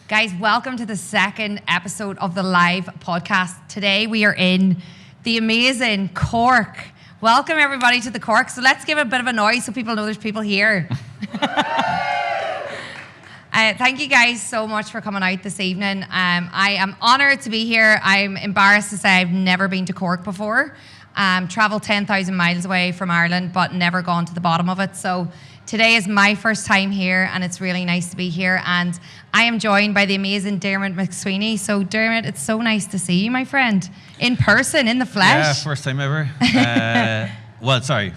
Guys, welcome to the second episode of the live podcast. Today we are in the amazing Cork. Welcome everybody to the Cork. So let's give a bit of a noise so people know there's people here. Thank you guys so much for coming out this evening. I am honoured to be here. I'm embarrassed to say I've never been to Cork before. Travelled 10,000 miles away from Ireland, but never gone to the bottom of it. So today is my first time here, and it's really nice to be here. And I am joined by the amazing Dermot McSweeney. So Dermot, it's so nice to see you, my friend, in person, in the flesh. Yeah, first time ever.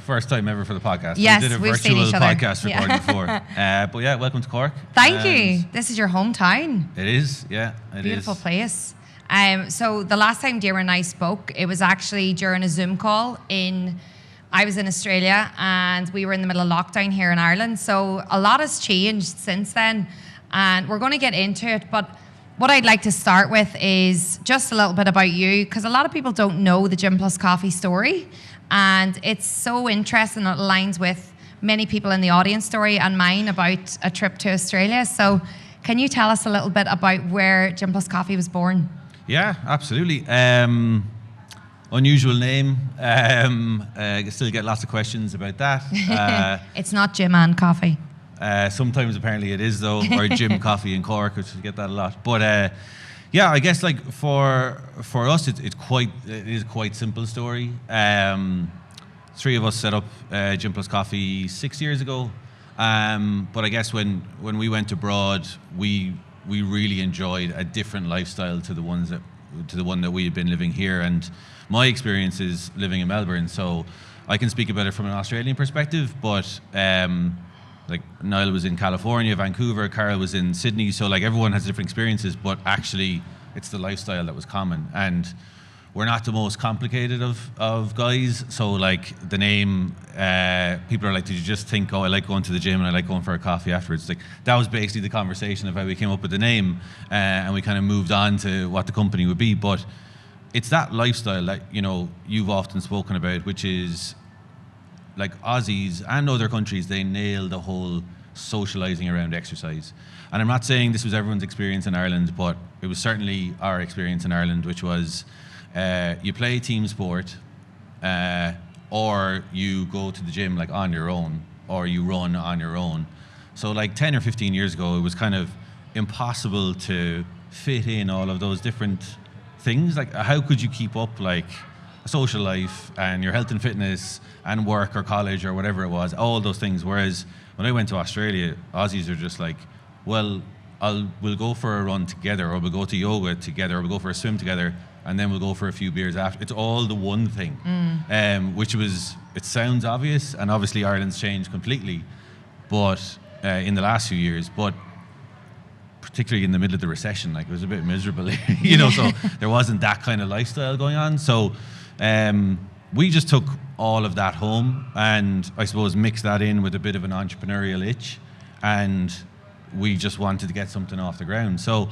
First time ever for the podcast. Yes, we did a we've virtual seen each other. podcast recording before. But yeah, welcome to Cork. Thank you. This is your hometown. It is, yeah, it Beautiful is. place. So the last time Dermot and I spoke, it was actually during a Zoom call I was in Australia and we were in the middle of lockdown here in Ireland. So a lot has changed since then and we're going to get into it. But what I'd like to start with is just a little bit about you, because a lot of people don't know the Gym Plus Coffee story. And it's so interesting. It aligns with many people in the audience story and mine about a trip to Australia. So can you tell us a little bit about where Gym Plus Coffee was born? Yeah, absolutely. Unusual name. I still get lots of questions about that. It's not Gym and Coffee. Sometimes apparently it is though, or Gym Coffee in Cork, which we get that a lot. But yeah, I guess like for us, it is quite simple story. Three of us set up Gym Plus Coffee 6 years ago. But I guess when we went abroad, we really enjoyed a different lifestyle to the one that we had been living here. And my experience is living in Melbourne, so I can speak about it from an Australian perspective. But like Niall was in California, Vancouver, Carl was in Sydney, so like everyone has different experiences. But actually, it's the lifestyle that was common. And we're not the most complicated of guys, so like the name, people are like, did you just think, oh, I like going to the gym and I like going for a coffee afterwards? Like that was basically the conversation of how we came up with the name, and we kind of moved on to what the company would be. But it's that lifestyle that, you know, you've often spoken about, which is like Aussies and other countries, they nail the whole socializing around exercise. And I'm not saying this was everyone's experience in Ireland, but it was certainly our experience in Ireland, which was you play team sport, or you go to the gym like on your own, or you run on your own. So like 10 or 15 years ago, it was kind of impossible to fit in all of those different things. Like how could you keep up like a social life and your health and fitness and work or college or whatever it was, all those things. Whereas when I went to Australia, Aussies are just like, well, we'll go for a run together, or we'll go to yoga together, or we'll go for a swim together, and then we'll go for a few beers after. It's all the one thing, it sounds obvious, and obviously Ireland's changed completely, but in the last few years, but particularly in the middle of the recession, like it was a bit miserable, you know, so there wasn't that kind of lifestyle going on. So we just took all of that home and I suppose mixed that in with a bit of an entrepreneurial itch, and we just wanted to get something off the ground. So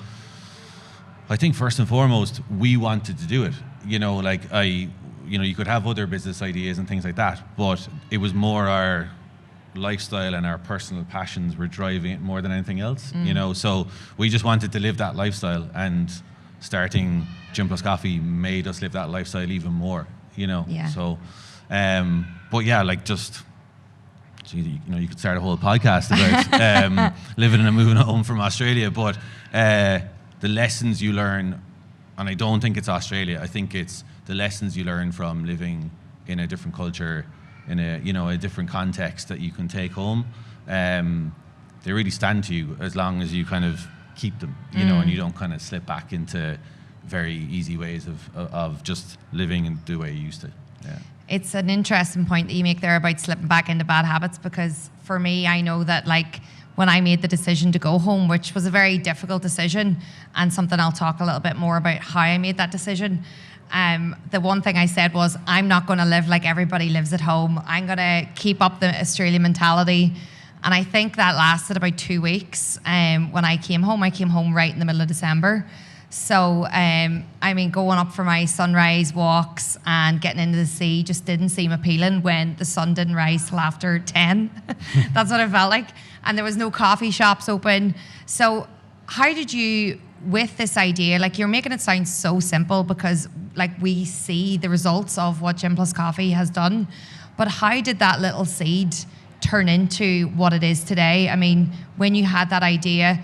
I think first and foremost, we wanted to do it. You know, like you could have other business ideas and things like that, but it was more our lifestyle and our personal passions were driving it more than anything else, you know. So we just wanted to live that lifestyle, and starting Gym Plus Coffee made us live that lifestyle even more, you know. Yeah. So, but yeah, like just, you know, you could start a whole podcast about living and moving home from Australia, but the lessons you learn, and I don't think it's Australia, I think it's the lessons you learn from living in a different culture, in a different context that you can take home. They really stand to you as long as you kind of keep them, you know, and you don't kind of slip back into very easy ways of just living the way you used to. Yeah. It's an interesting point that you make there about slipping back into bad habits, because for me, I know that like when I made the decision to go home, which was a very difficult decision and something I'll talk a little bit more about how I made that decision. The one thing I said was, I'm not going to live like everybody lives at home. I'm going to keep up the Australian mentality. And I think that lasted about 2 weeks. When I came home right in the middle of December. So, I mean, going up for my sunrise walks and getting into the sea just didn't seem appealing when the sun didn't rise till after 10. That's what it felt like. And there was no coffee shops open. So how did you, with this idea, like you're making it sound so simple because like we see the results of what Gym Plus Coffee has done, but how did that little seed turn into what it is today? I mean, when you had that idea,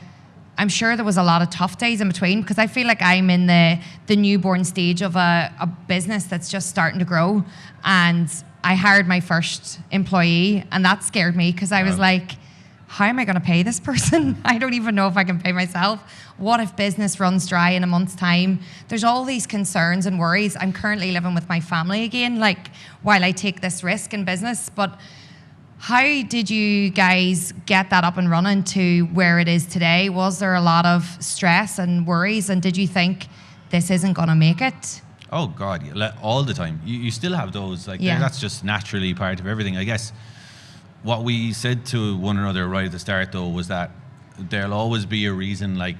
I'm sure there was a lot of tough days in between, because I feel like I'm in the newborn stage of a business that's just starting to grow. And I hired my first employee, and that scared me because I was like, how am I going to pay this person? I don't even know if I can pay myself. What if business runs dry in a month's time? There's all these concerns and worries. I'm currently living with my family again, like while I take this risk in business. But how did you guys get that up and running to where it is today? Was there a lot of stress and worries? And did you think this isn't going to make it? Oh God, all the time. You still have those. Like that's just naturally part of everything, I guess. What we said to one another right at the start, though, was that there'll always be a reason, like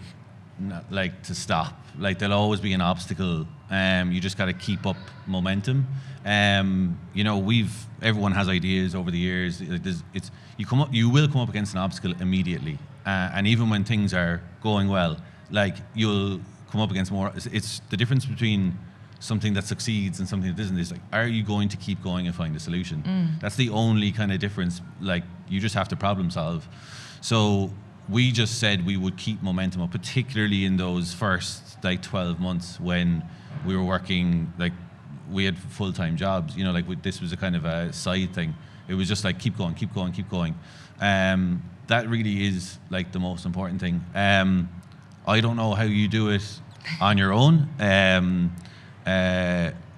to stop. Like there'll always be an obstacle. You just got to keep up momentum. You know, everyone has ideas over the years. Like you will come up against an obstacle immediately, and even when things are going well, like you'll come up against more. It's the difference between something that succeeds and something that doesn't. Is like, are you going to keep going and find a solution? That's the only kind of difference. Like you just have to problem solve. So we just said we would keep momentum up, particularly in those first like 12 months when we were working, like we had full-time jobs, you know, like this was a kind of a side thing. It was just like, keep going, keep going, keep going. That really is like the most important thing. I don't know how you do it on your own.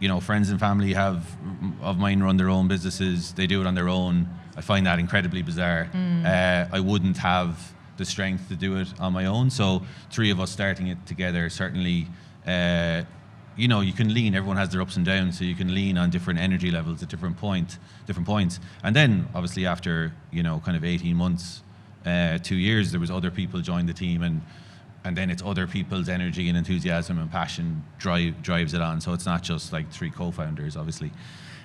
You know, friends and family of mine run their own businesses. They do it on their own. I find that incredibly bizarre. I wouldn't have the strength to do it on my own. So 3 of us starting it together, certainly, you know, you can lean. Everyone has their ups and downs, so you can lean on different energy levels at different points. And then, obviously, after, you know, kind of 18 months, 2 years, there was other people joined the team, and then it's other people's energy and enthusiasm and passion drives it on. So it's not just like 3 co-founders, obviously.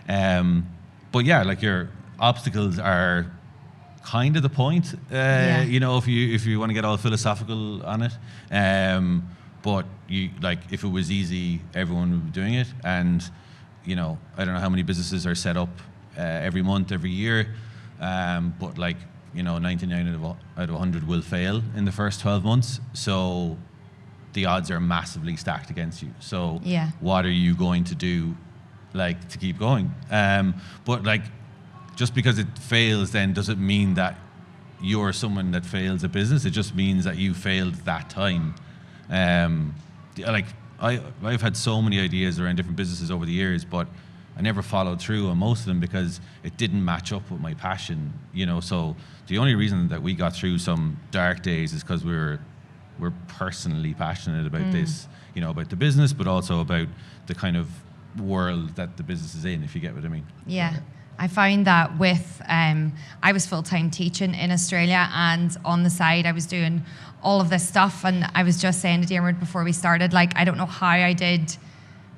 But yeah, like your obstacles are kind of the point. You know, if you want to get all philosophical on it. But you, like, if it was easy, everyone would be doing it. And, you know, I don't know how many businesses are set up every month, every year. But like, you know, 99 out of 100 will fail in the first 12 months. So the odds are massively stacked against you. So what are you going to do, like, to keep going? But like, just because it fails then doesn't mean that you're someone that fails a business. It just means that you failed that time. Like I've had so many ideas around different businesses over the years, but I never followed through on most of them because it didn't match up with my passion, you know. So the only reason that we got through some dark days is because we're personally passionate about this, you know, about the business, but also about the kind of world that the business is in, if you get what I mean. Yeah. I found that with, I was full-time teaching in Australia, and on the side I was doing all of this stuff, and I was just saying to Dermot before we started, like, I don't know how I did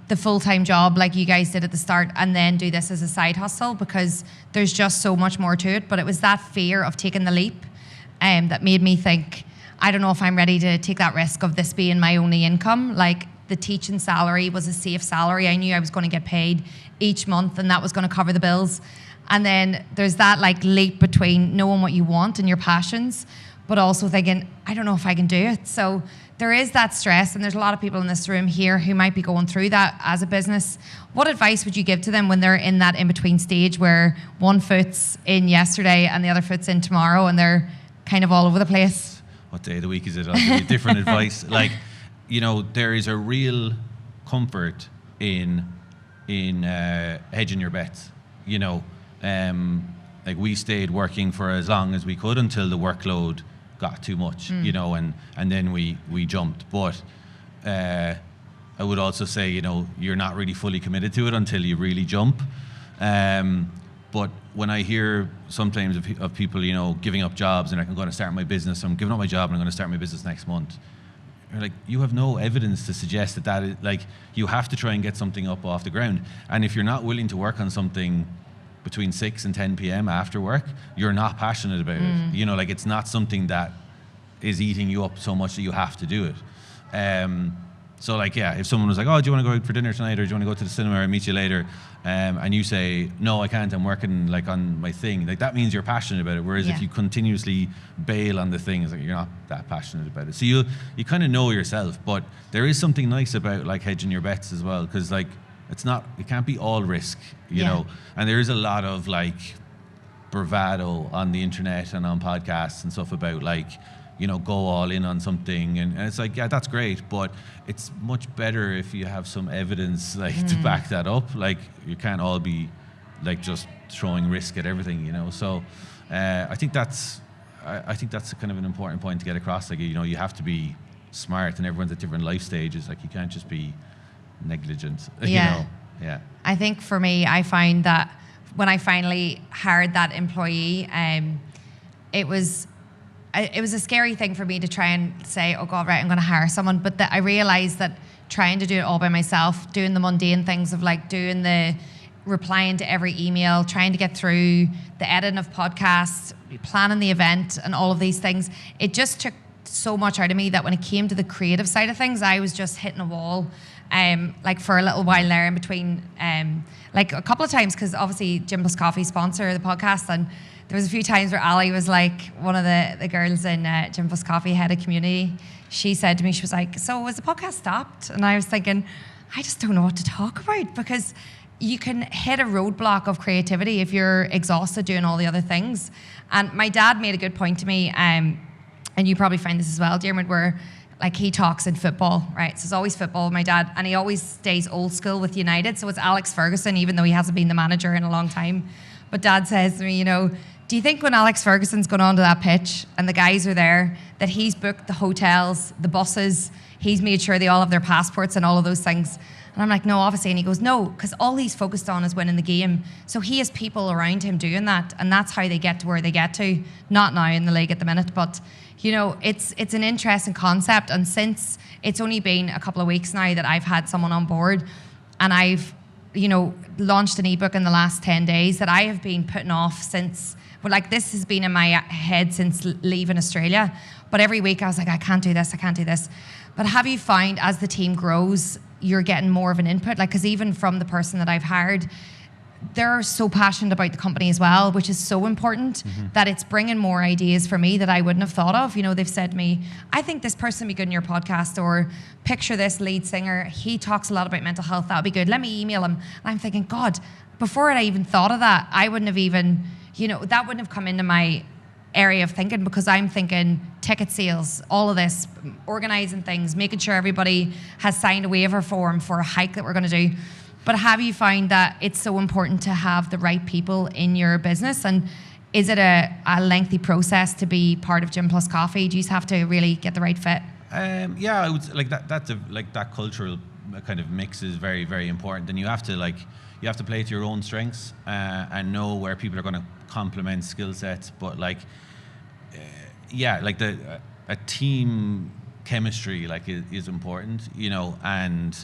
the full-time job like you guys did at the start and then do this as a side hustle, because there's just so much more to it. But it was that fear of taking the leap that made me think, I don't know if I'm ready to take that risk of this being my only income. Like, the teaching salary was a safe salary. I knew I was going to get paid each month and that was going to cover the bills. And then there's that like leap between knowing what you want and your passions, but also thinking, I don't know if I can do it. So there is that stress, and there's a lot of people in this room here who might be going through that as a business. What advice would you give to them when they're in that in-between stage where one foot's in yesterday and the other foot's in tomorrow and they're kind of all over the place? What day of the week is it? I'll give you different advice. Like, you know, there is a real comfort in hedging your bets. You know, like we stayed working for as long as we could until the workload got too much. You know, and then we jumped. But I would also say, you know, you're not really fully committed to it until you really jump. But when I hear sometimes of people, you know, giving up jobs and like, I'm going to start my business, I'm giving up my job and I'm going to start my business next month. You're like, you have no evidence to suggest that is, like, you have to try and get something up off the ground. And if you're not willing to work on something between 6 and 10 p.m. after work, you're not passionate about it. You know, like, it's not something that is eating you up so much that you have to do it. So like, yeah, if someone was like, oh, do you want to go out for dinner tonight, or do you want to go to the cinema and meet you later? And you say, no, I can't, I'm working like on my thing. Like that means you're passionate about it. Whereas if you continuously bail on the thing, it's like you're not that passionate about it. So you kind of know yourself, but there is something nice about like hedging your bets as well. Cause like, it can't be all risk, you know? And there is a lot of like bravado on the internet and on podcasts and stuff about like, you know, go all in on something, and it's like, yeah, that's great, but it's much better if you have some evidence like to back that up. Like you can't all be like just throwing risk at everything, you know. So I think that's kind of an important point to get across. Like, you know, you have to be smart, and everyone's at different life stages. Like you can't just be negligent. You know? Yeah. I think for me, I find that when I finally hired that employee, it was a scary thing for me to try and say, oh God, right, I'm going to hire someone. But I realized that trying to do it all by myself, doing the mundane things of like doing the replying to every email, trying to get through the editing of podcasts, planning the event and all of these things, it just took so much out of me that when it came to the creative side of things, I was just hitting a wall. Like for a little while there in between, like a couple of times, because obviously Gym Plus Coffee sponsor the podcast, and there was a few times where Ali was like, one of the girls in Gym Plus Coffee, head of community, she said to me, she was like, so was the podcast stopped? And I was thinking, I just don't know what to talk about, because you can hit a roadblock of creativity if you're exhausted doing all the other things. And my dad made a good point to me, and you probably find this as well, Dermot, where like he talks in football, right? So it's always football, my dad, and he always stays old school with United. So it's Alex Ferguson, even though he hasn't been the manager in a long time. But Dad says to me, you know, do you think when Alex Ferguson's gone onto that pitch and the guys are there, that he's booked the hotels, the buses, he's made sure they all have their passports and all of those things? And I'm like, no, obviously. And he goes, no, because all he's focused on is winning the game. So he has people around him doing that, and that's how they get to where they get to. Not now in the league at the minute, but you know, it's an interesting concept. And since it's only been a couple of weeks now that I've had someone on board, and I've, you know, launched an ebook in the last 10 days that I have been putting off since, well, like this has been in my head since leaving Australia. But every week I was like, I can't do this. But have you found as the team grows, you're getting more of an input? Like, because even from the person that I've hired, they're so passionate about the company as well, which is so important, that it's bringing more ideas for me that I wouldn't have thought of. You know, they've said to me, I think this person would be good in your podcast, or picture this lead singer, he talks a lot about mental health, that would be good, let me email him. And I'm thinking, God, before I even thought of that, I wouldn't have even, you know, that wouldn't have come into my area of thinking, because I'm thinking ticket sales, all of this, organising things, making sure everybody has signed a waiver form for a hike that we're going to do. But have you found that it's so important to have the right people in your business? And is it a lengthy process to be part of Gym Plus Coffee? Do you have to really get the right fit? Yeah, I would like that. That's like that cultural kind of mix is very, very important. And you have to play to your own strengths and know where people are going to complement skill sets. But like, yeah, like a team chemistry like is important, you know, and.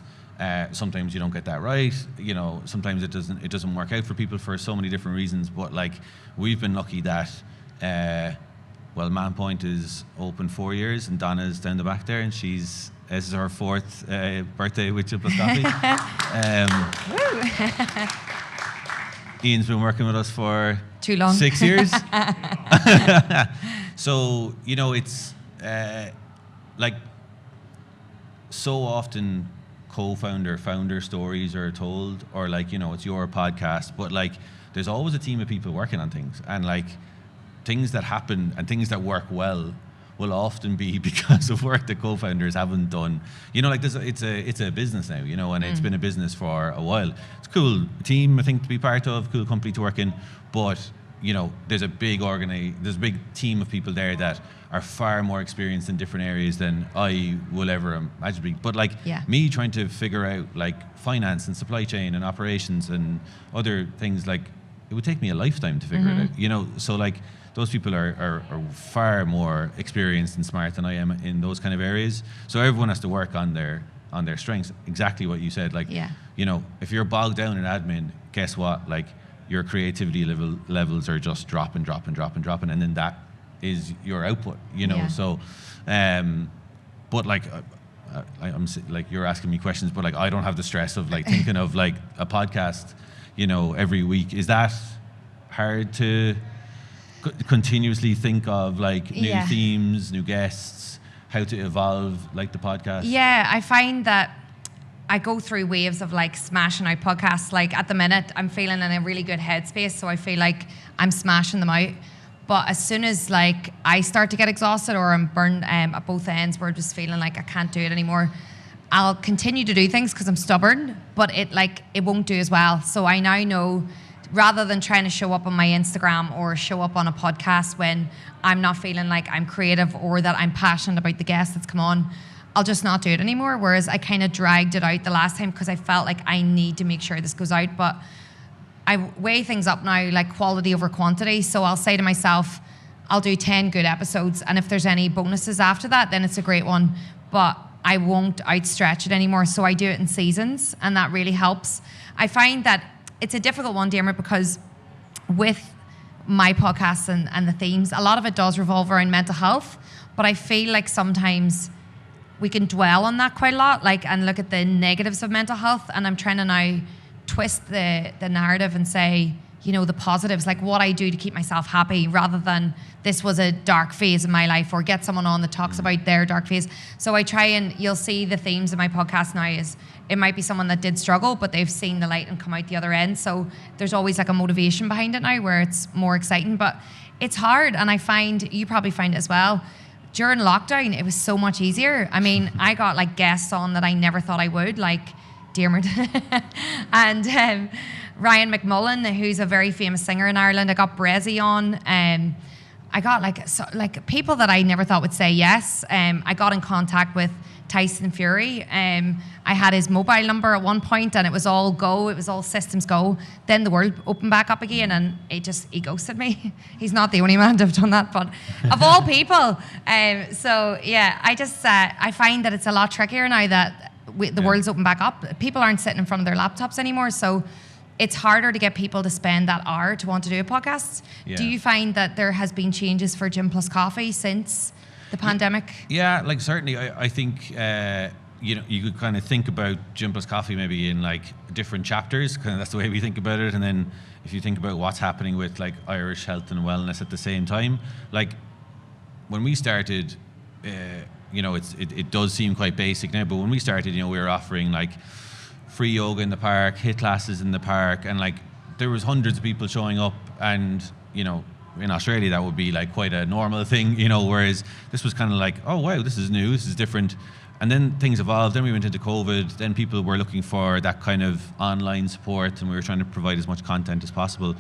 Sometimes you don't get that right, you know. Sometimes it doesn't work out for people for so many different reasons. But like, we've been lucky that, well, Man Point is open 4 years, and Donna's down the back there, and this is her 4th birthday with Gym Plus Coffee. Ian's been working with us for too long, 6 years. So you know, it's like so often. Founder stories are told, or like, you know, it's your podcast, but like there's always a team of people working on things, and like things that happen and things that work well will often be because of work that co-founders haven't done. You know, like it's a business now, you know, and it's been a business for a while. It's a cool team, I think, to be part of, cool company to work in, but you know, there's a big team of people there that are far more experienced in different areas than I will ever imagine being. But like me trying to figure out like finance and supply chain and operations and other things, like it would take me a lifetime to figure it out, you know. So like those people are far more experienced and smart than I am in those kind of areas. So everyone has to work on their strengths. Exactly what you said. Like, you know, if you're bogged down in admin, guess what? Like your creativity levels are just dropping, and then that is your output, you know. Yeah. So, but like, like you're asking me questions, but like I don't have the stress of like thinking of like a podcast, you know, every week. Is that hard to continuously think of like new themes, new guests, how to evolve like the podcast? Yeah, I find that I go through waves of like smashing out podcasts. Like at the minute, I'm feeling in a really good headspace, so I feel like I'm smashing them out. But as soon as like I start to get exhausted or I'm burned at both ends, where I'm just feeling like I can't do it anymore, I'll continue to do things because I'm stubborn, but it won't do as well. So I now know, rather than trying to show up on my Instagram or show up on a podcast when I'm not feeling like I'm creative or that I'm passionate about the guest that's come on, I'll just not do it anymore. Whereas I kind of dragged it out the last time because I felt like I need to make sure this goes out. But I weigh things up now, like quality over quantity. So I'll say to myself, I'll do 10 good episodes, and if there's any bonuses after that, then it's a great one. But I won't outstretch it anymore. So I do it in seasons, and that really helps. I find that it's a difficult one, Dermot, because with my podcasts and the themes, a lot of it does revolve around mental health. But I feel like sometimes we can dwell on that quite a lot, like, and look at the negatives of mental health. And I'm trying to now twist the narrative and say, you know, the positives, like what I do to keep myself happy, rather than this was a dark phase in my life, or get someone on that talks about their dark phase. So I try, and you'll see the themes of my podcast now is it might be someone that did struggle, but they've seen the light and come out the other end. So there's always like a motivation behind it now where it's more exciting, but it's hard. And I find, you probably find it as well, during lockdown, it was so much easier. I mean, I got like guests on that I never thought I would, like Dermot and Ryan McMullen, who's a very famous singer in Ireland. I got Brezzy on. I got like people that I never thought would say yes. I got in contact with Tyson Fury. I had his mobile number at one point, and it was all go. It was all systems go. Then the world opened back up again, and he ghosted me. He's not the only man to have done that, but of all people. So yeah, I find that it's a lot trickier now that the world's opened back up. People aren't sitting in front of their laptops anymore, so it's harder to get people to spend that hour to want to do a podcast. Yeah. Do you find that there has been changes for Gym Plus Coffee since the pandemic? Yeah, like certainly. I think you know, you could kind of think about Gym Plus Coffee maybe in like different chapters. Kind of that's the way we think about it. And then if you think about what's happening with like Irish health and wellness at the same time, like when we started, you know, it does seem quite basic now. But when we started, you know, we were offering like free yoga in the park, HIIT classes in the park, and like there was hundreds of people showing up, and you know, in Australia that would be like quite a normal thing, you know, whereas this was kind of like, oh wow, this is new, this is different. And then things evolved, then we went into COVID, then people were looking for that kind of online support, and we were trying to provide as much content as possible.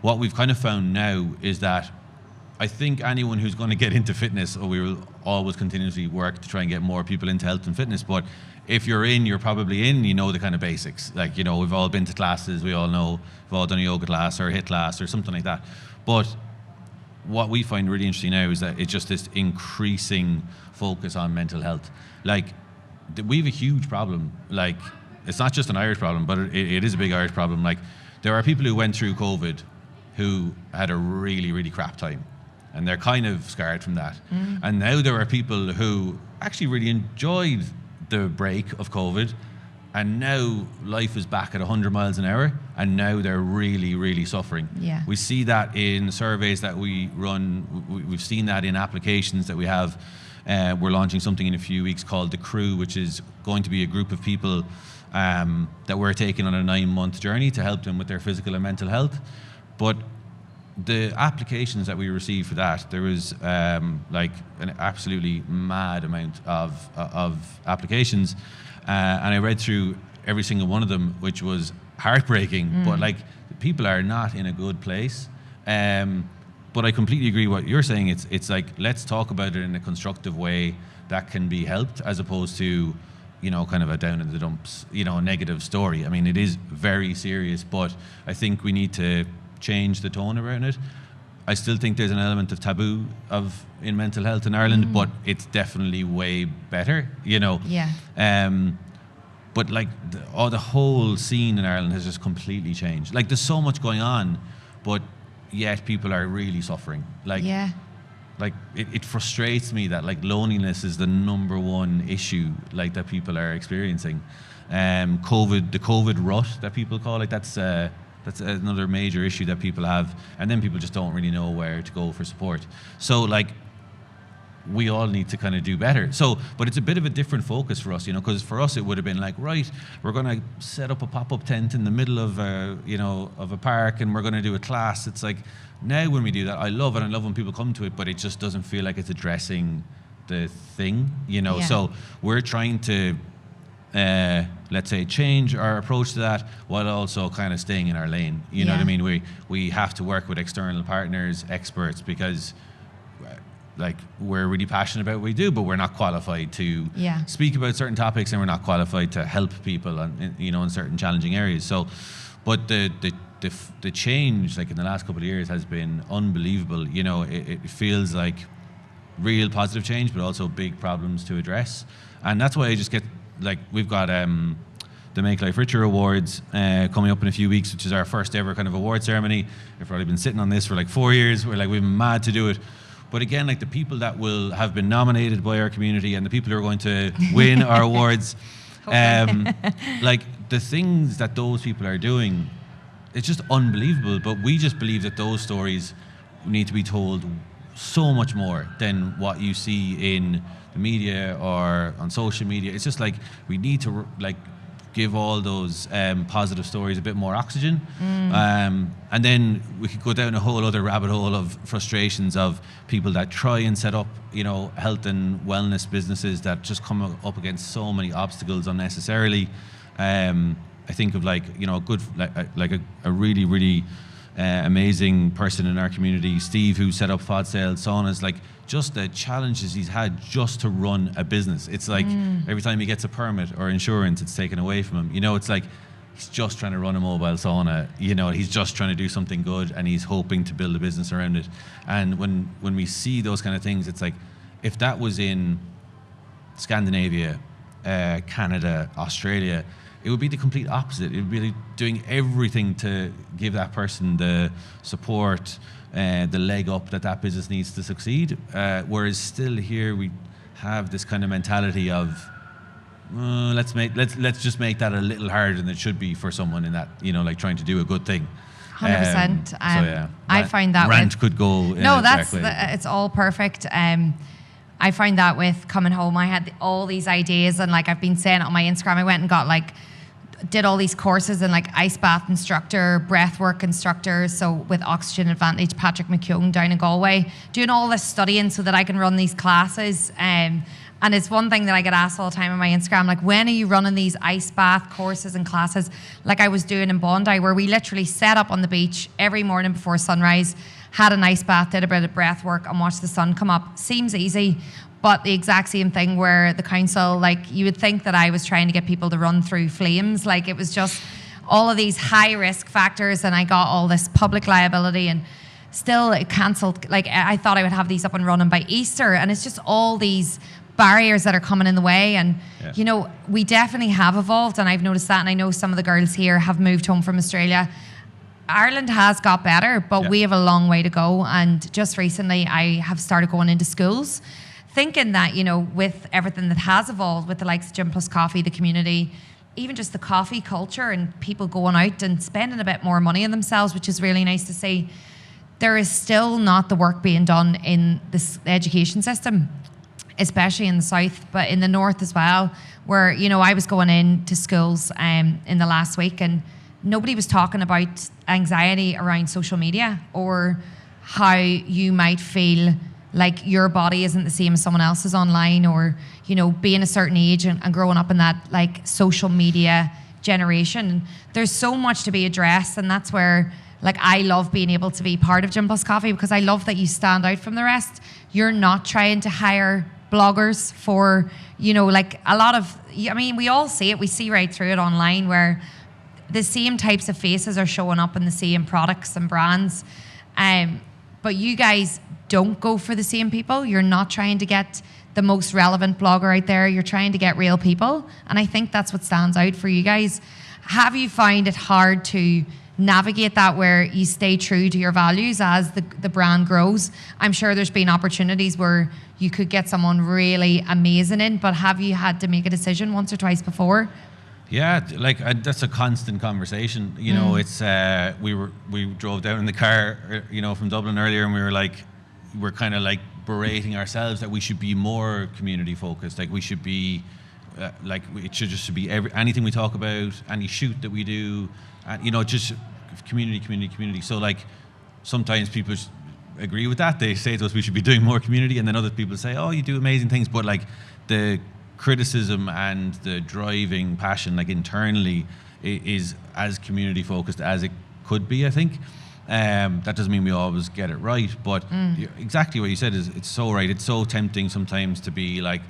What we've kind of found now is that I think anyone who's going to get into fitness, or we will always continuously work to try and get more people into health and fitness, but if you're probably in, you know the kind of basics. Like, you know, we've all been to classes, we all know, we've all done a yoga class or a HIIT class or something like that. But what we find really interesting now is that it's just this increasing focus on mental health. Like, we have a huge problem. Like, it's not just an Irish problem, but it is a big Irish problem. Like, there are people who went through COVID who had a really, really crap time, and they're kind of scarred from that. And now there are people who actually really enjoyed the break of COVID, and now life is back at 100 miles an hour, and now they're really, really suffering. Yeah. We see that in surveys that we run. We've seen that in applications that we have. We're launching something in a few weeks called The Crew, which is going to be a group of people that we're taking on a 9-month journey to help them with their physical and mental health. But the applications that we received for that, there was like an absolutely mad amount of applications, and I read through every single one of them, which was heartbreaking. But like, people are not in a good place. But I completely agree what you're saying. It's like, let's talk about it in a constructive way that can be helped, as opposed to, you know, kind of a down in the dumps, you know, negative story. I mean, it is very serious, but I think we need to change the tone around it. I still think there's an element of taboo in mental health in Ireland, but it's definitely way better, you know. Yeah. But like the whole scene in Ireland has just completely changed. Like, there's so much going on, but yet people are really suffering. Like, yeah. like it frustrates me that like loneliness is the number one issue like that people are experiencing. The COVID rut that people call it, that's another major issue that people have, and then people just don't really know where to go for support. So like we all need to kind of do better. So, but it's a bit of a different focus for us, because for us it would have been like, right, we're going to set up a pop-up tent in the middle of a park, and we're going to do a class. It's like now when we do that, I love it. I love when people come to it, but it just doesn't feel like it's addressing the thing, Yeah. So we're trying to, let's say, change our approach to that while also kind of staying in our lane. You know what I mean? We have to work with external partners, experts, because like we're really passionate about what we do, but we're not qualified to speak about certain topics, and we're not qualified to help people in certain challenging areas. So, but the change like in the last couple of years has been unbelievable. It feels like real positive change, but also big problems to address. And that's why I just get like, we've got the Make Life Richer Awards coming up in a few weeks, which is our first ever kind of award ceremony. We've probably been sitting on this for like 4 years. We've been mad to do it. But again, like the people that will have been nominated by our community and the people who are going to win our awards, like the things that those people are doing, it's just unbelievable. But we just believe that those stories need to be told so much more than what you see in the media or on social media. It's just like we need to like give all those positive stories a bit more oxygen. And then we could go down a whole other rabbit hole of frustrations of people that try and set up, health and wellness businesses that just come up against so many obstacles unnecessarily. I think of like, a really, really amazing person in our community, Steve, who set up Fod Sale Saunas, like just the challenges he's had just to run a business. It's like every time he gets a permit or insurance, it's taken away from him. It's like he's just trying to run a mobile sauna. He's just trying to do something good, and he's hoping to build a business around it. And when we see those kind of things, it's like if that was in Scandinavia, Canada, Australia, it would be the complete opposite. It would be doing everything to give that person the support, the leg up that business needs to succeed. Whereas still here we have this kind of mentality of let's just make that a little harder than it should be for someone in that like trying to do a good thing. 100%. So yeah, I find that rant could go. No, it's all perfect. I find that with coming home, I had all these ideas, and like I've been saying it on my Instagram, I went and got did all these courses and like ice bath instructor, breathwork instructor. So with Oxygen Advantage, Patrick McKeown down in Galway, doing all this studying so that I can run these classes. And it's one thing that I get asked all the time on my Instagram, like, when are you running these ice bath courses and classes? Like I was doing in Bondi, where we literally set up on the beach every morning before sunrise, had an ice bath, did a bit of breath work, and watched the sun come up. Seems easy, but the exact same thing where the council, like, you would think that I was trying to get people to run through flames. Like, it was just all of these high risk factors, and I got all this public liability, and still it cancelled. Like, I thought I would have these up and running by Easter, and it's just all these barriers that are coming in the way. And we definitely have evolved, and I've noticed that, and I know some of the girls here have moved home from Australia. Ireland has got better, but we have a long way to go. And just recently I have started going into schools, thinking that, with everything that has evolved with the likes of Gym Plus Coffee, the community, even just the coffee culture and people going out and spending a bit more money on themselves, which is really nice to see, there is still not the work being done in this education system, especially in the south, but in the north as well, where, I was going into schools in the last week, and nobody was talking about anxiety around social media, or how you might feel like your body isn't the same as someone else's online, or, being a certain age and growing up in that like social media generation. There's so much to be addressed, and that's where like I love being able to be part of Gym Plus Coffee, because I love that you stand out from the rest. You're not trying to hire bloggers for, like a lot of, we all see it, we see right through it online, where the same types of faces are showing up in the same products and brands. But you guys don't go for the same people. You're not trying to get the most relevant blogger out there. You're trying to get real people. And I think that's what stands out for you guys. Have you found it hard to navigate that where you stay true to your values as the brand grows? I'm sure there's been opportunities where you could get someone really amazing in, but have you had to make a decision once or twice before? Yeah, like that's a constant conversation. You know, it's we drove down in the car, you know, from Dublin earlier, and we're kind of like berating ourselves that we should be more community focused. Like we should be, like it should just be anything we talk about, any shoot that we do, you know, just community. So like sometimes people agree with that. They say to us we should be doing more community, and then other people say, oh, you do amazing things, but like the criticism and the driving passion like internally is as community focused as it could be, I think. That doesn't mean we always get it right, but exactly what you said is it's so right. It's so tempting sometimes to be like,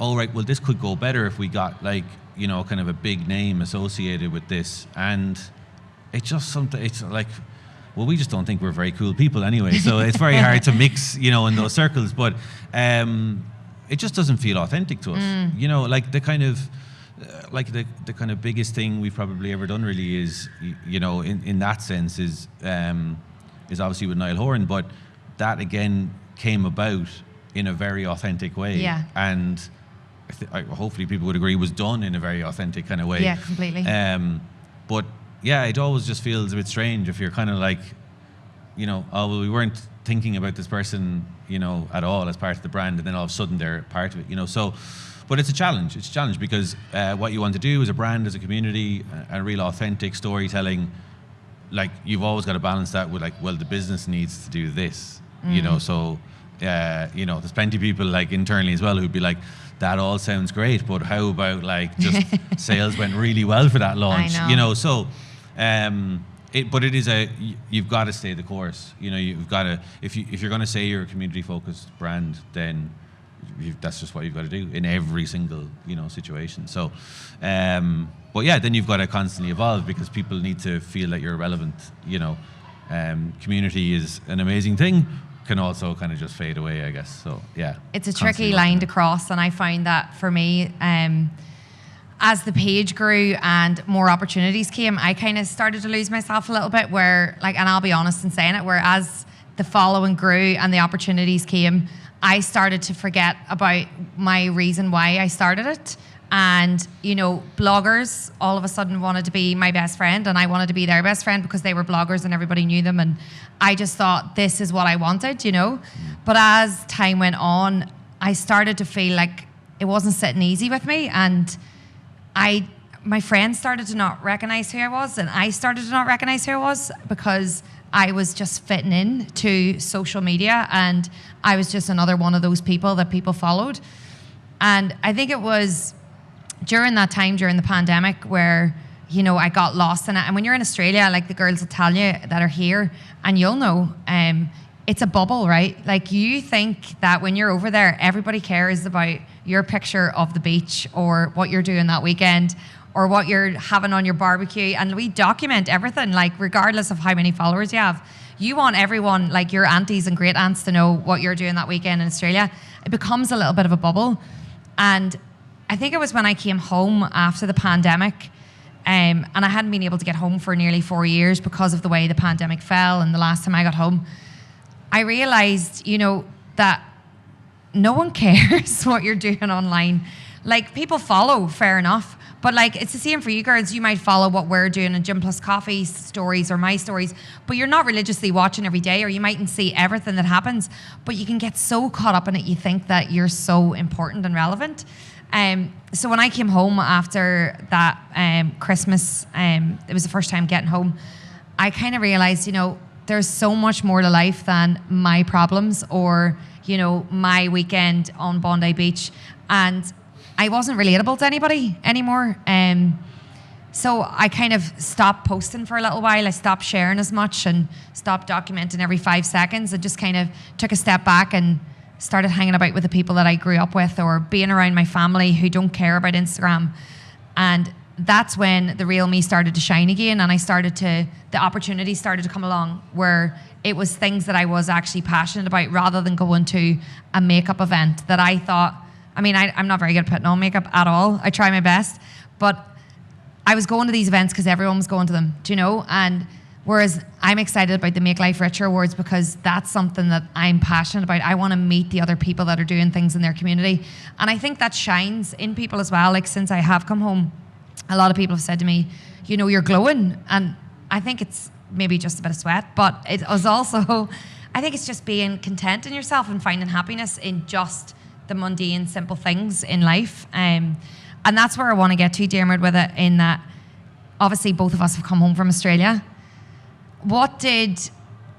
all right, well, this could go better if we got like, you know, kind of a big name associated with this. And it's just something, it's like, well, we just don't think we're very cool people anyway. So it's very hard to mix, you know, in those circles. But it just doesn't feel authentic to us. You know, like the kind of, the kind of biggest thing we've probably ever done really is, you know, in that sense is obviously with Niall Horan, but that again came about in a very authentic way. Yeah. And hopefully people would agree was done in a very authentic kind of way. Yeah, completely. But yeah, it always just feels a bit strange if you're kind of like, you know, oh, well, we weren't thinking about this person, you know, at all as part of the brand, and then all of a sudden they're part of it, you know. So, but it's a challenge. It's a challenge because what you want to do as a brand, as a community, a real authentic storytelling, like you've always got to balance that with like, well, the business needs to do this, you know. So, you know, there's plenty of people like internally as well who'd be like, that all sounds great, but how about like just sales went really well for that launch, you know. So, but it is you've got to stay the course. You know, you've got to, if you're going to say you're a community focused brand, then that's just what you've got to do in every single, you know, situation. So, but yeah, then you've got to constantly evolve because people need to feel that you're relevant. You know, community is an amazing thing, can also kind of just fade away, I guess. So yeah, it's a tricky line to cross, and I find that for me, as the page grew and more opportunities came, I kind of started to lose myself a little bit. Where like, and I'll be honest in saying it, where as the following grew and the opportunities came, I started to forget about my reason why I started it. And, you know, bloggers all of a sudden wanted to be my best friend, and I wanted to be their best friend because they were bloggers and everybody knew them. And I just thought this is what I wanted, you know. But as time went on, I started to feel like it wasn't sitting easy with me. And my friends started to not recognize who I was, and I started to not recognize who I was because I was just fitting in to social media, and I was just another one of those people that people followed. And I think it was during that time, during the pandemic, where, you know, I got lost in it. And when you're in Australia, like the girls will tell you that are here, and you'll know, it's a bubble, right? Like you think that when you're over there, everybody cares about your picture of the beach or what you're doing that weekend or what you're having on your barbecue. And we document everything, like regardless of how many followers you have. You want everyone, like your aunties and great aunts, to know what you're doing that weekend in Australia. It becomes a little bit of a bubble. And I think it was when I came home after the pandemic, and I hadn't been able to get home for nearly 4 years because of the way the pandemic fell. And the last time I got home, I realized, you know, that no one cares what you're doing online. Like, people follow, fair enough. But like, it's the same for you girls. You might follow what we're doing in Gym Plus Coffee stories or my stories, but you're not religiously watching every day, or you mightn't see everything that happens, but you can get so caught up in it, you think that you're so important and relevant. So when I came home after that Christmas, it was the first time getting home, I kind of realized, you know, there's so much more to life than my problems or, you know, my weekend on Bondi Beach. And I wasn't relatable to anybody anymore. So I kind of stopped posting for a little while. I stopped sharing as much and stopped documenting every 5 seconds, and just kind of took a step back and started hanging about with the people that I grew up with, or being around my family who don't care about Instagram. And that's when the real me started to shine again, and the opportunities started to come along where it was things that I was actually passionate about, rather than going to a makeup event that I thought, I mean, I'm not very good at putting on makeup at all. I try my best, but I was going to these events because everyone was going to them, do you know? And Whereas I'm excited about the Make Life Richer Awards because that's something that I'm passionate about. I want to meet the other people that are doing things in their community. And I think that shines in people as well. Like since I have come home, a lot of people have said to me, you know, you're glowing. And I think it's maybe just a bit of sweat, but it was also, I think it's just being content in yourself and finding happiness in just the mundane, simple things in life. And that's where I want to get to, Dermot, with it, in that obviously both of us have come home from Australia. What did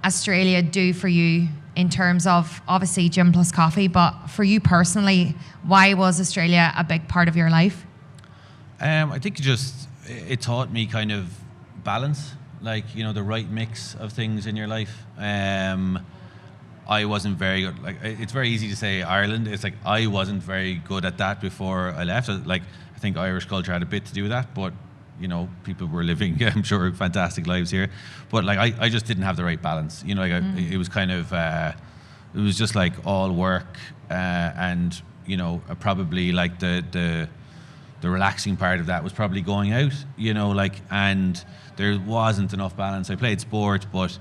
Australia do for you in terms of obviously gym plus coffee, but for you personally, why was Australia a big part of your life? I think it taught me kind of balance, like, you know, the right mix of things in your life. I wasn't very good. Like, it's very easy to say Ireland. It's like I wasn't very good at that before I left. Like, I think Irish culture had a bit to do with that, but you know, people were living, I'm sure, fantastic lives here. But like, I just didn't have the right balance. You know, like it was kind of, it was just like all work and, you know, probably like the relaxing part of that was probably going out, you know, like, and there wasn't enough balance. I played sport, but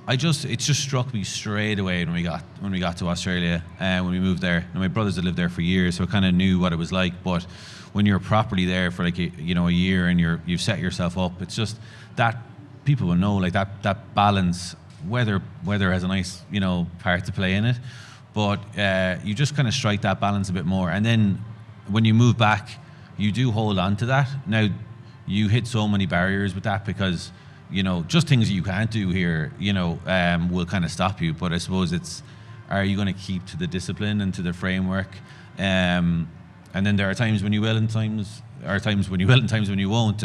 it just struck me straight away when we got to Australia when we moved there. And my brothers had lived there for years, so I kind of knew what it was like. But when you're properly there for like a year and you've set yourself up, it's just that people will know, like, that balance. Weather has a nice, you know, part to play in it, but you just kind of strike that balance a bit more. And then when you move back, you do hold on to that. Now you hit so many barriers with that because, you know, just things that you can't do here, you know, will kind of stop you. But I suppose are you going to keep to the discipline and to the framework? And then there are times when you will, and times when you won't.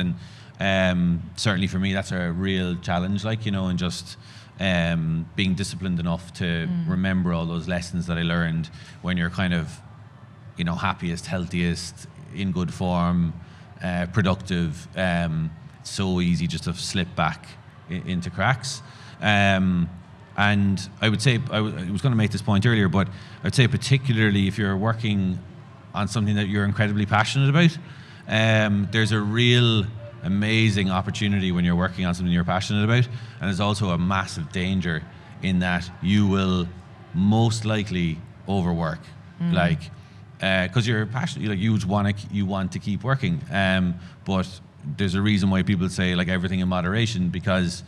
And certainly for me, that's a real challenge, like, you know, and just being disciplined enough to remember all those lessons that I learned when you're kind of, you know, happiest, healthiest, in good form, productive. It's so easy just to slip back into cracks. And I would say, I was going to make this point earlier, but I'd say particularly if you're working on something that you're incredibly passionate about, there's a real amazing opportunity when you're working on something you're passionate about, and there's also a massive danger in that you will most likely overwork, like, because you're passionate, like you want to keep working, but there's a reason why people say like everything in moderation, because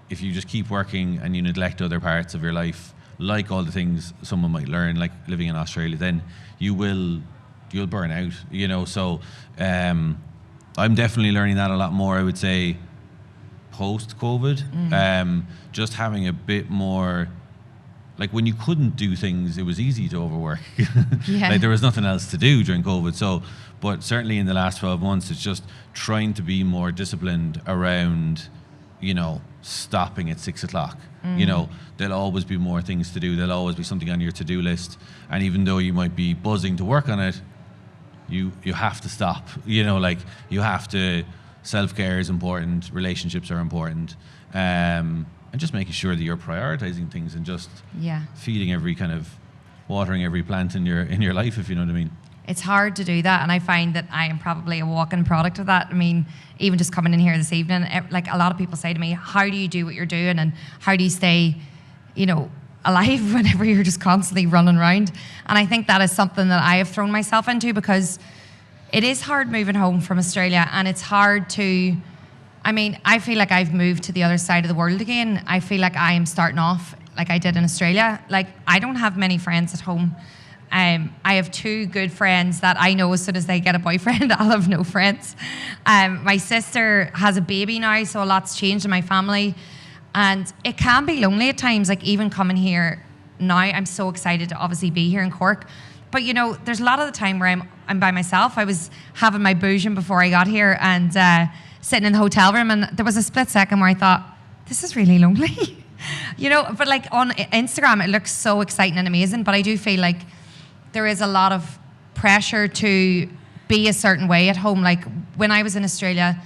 if you just keep working and you neglect other parts of your life, like all the things someone might learn, like living in Australia, then you'll burn out, you know. So I'm definitely learning that a lot more, I would say, post-COVID. Just having a bit more, like when you couldn't do things, it was easy to overwork. Yeah. Like there was nothing else to do during COVID. So, but certainly in the last 12 months, it's just trying to be more disciplined around, you know, stopping at 6 o'clock. You know, there'll always be more things to do. There'll always be something on your to-do list. And even though you might be buzzing to work on it, you have to stop. You know, like you have to, self-care is important, relationships are important. And just making sure that you're prioritizing things and just feeding watering every plant in your life, if you know what I mean. It's hard to do that, and I find that I am probably a walking product of that. I mean, even just coming in here this evening, like a lot of people say to me, how do you do what you're doing and how do you stay, you know, alive whenever you're just constantly running around? And I think that is something that I have thrown myself into, because it is hard moving home from Australia, and it's hard to, I mean, I feel like I've moved to the other side of the world again. I feel like I am starting off like I did in Australia. Like, I don't have many friends at home. I have 2 good friends that I know as soon as they get a boyfriend, I'll have no friends. My sister has a baby now, so a lot's changed in my family. And it can be lonely at times, like even coming here now. I'm so excited to obviously be here in Cork. But, you know, there's a lot of the time where I'm by myself. I was having my boujum before I got here and sitting in the hotel room, and there was a split second where I thought, this is really lonely. You know, but like on Instagram, it looks so exciting and amazing, but I do feel like there is a lot of pressure to be a certain way at home. Like when I was in Australia,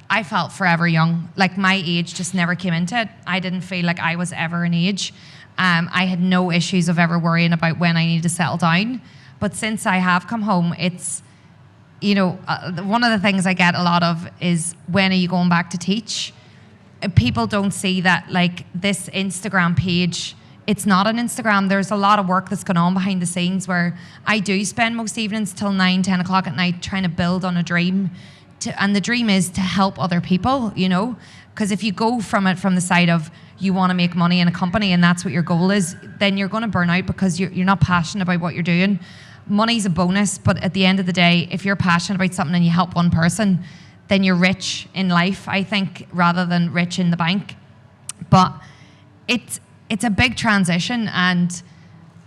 I felt forever young. Like my age just never came into it. I didn't feel like I was ever an age. I had no issues of ever worrying about when I needed to settle down. But since I have come home, it's, you know, one of the things I get a lot of is, when are you going back to teach? people don't see that, like, this Instagram page, it's not an Instagram. There's a lot of work that's going on behind the scenes, where I do spend most evenings till 9, 10 o'clock at night trying to build on a dream. And the dream is to help other people, you know? Because if you go from it from the side of you want to make money in a company and that's what your goal is, then you're going to burn out because you're not passionate about what you're doing. Money's a bonus, but at the end of the day, if you're passionate about something and you help one person, then you're rich in life, I think, rather than rich in the bank. But it's a big transition, and,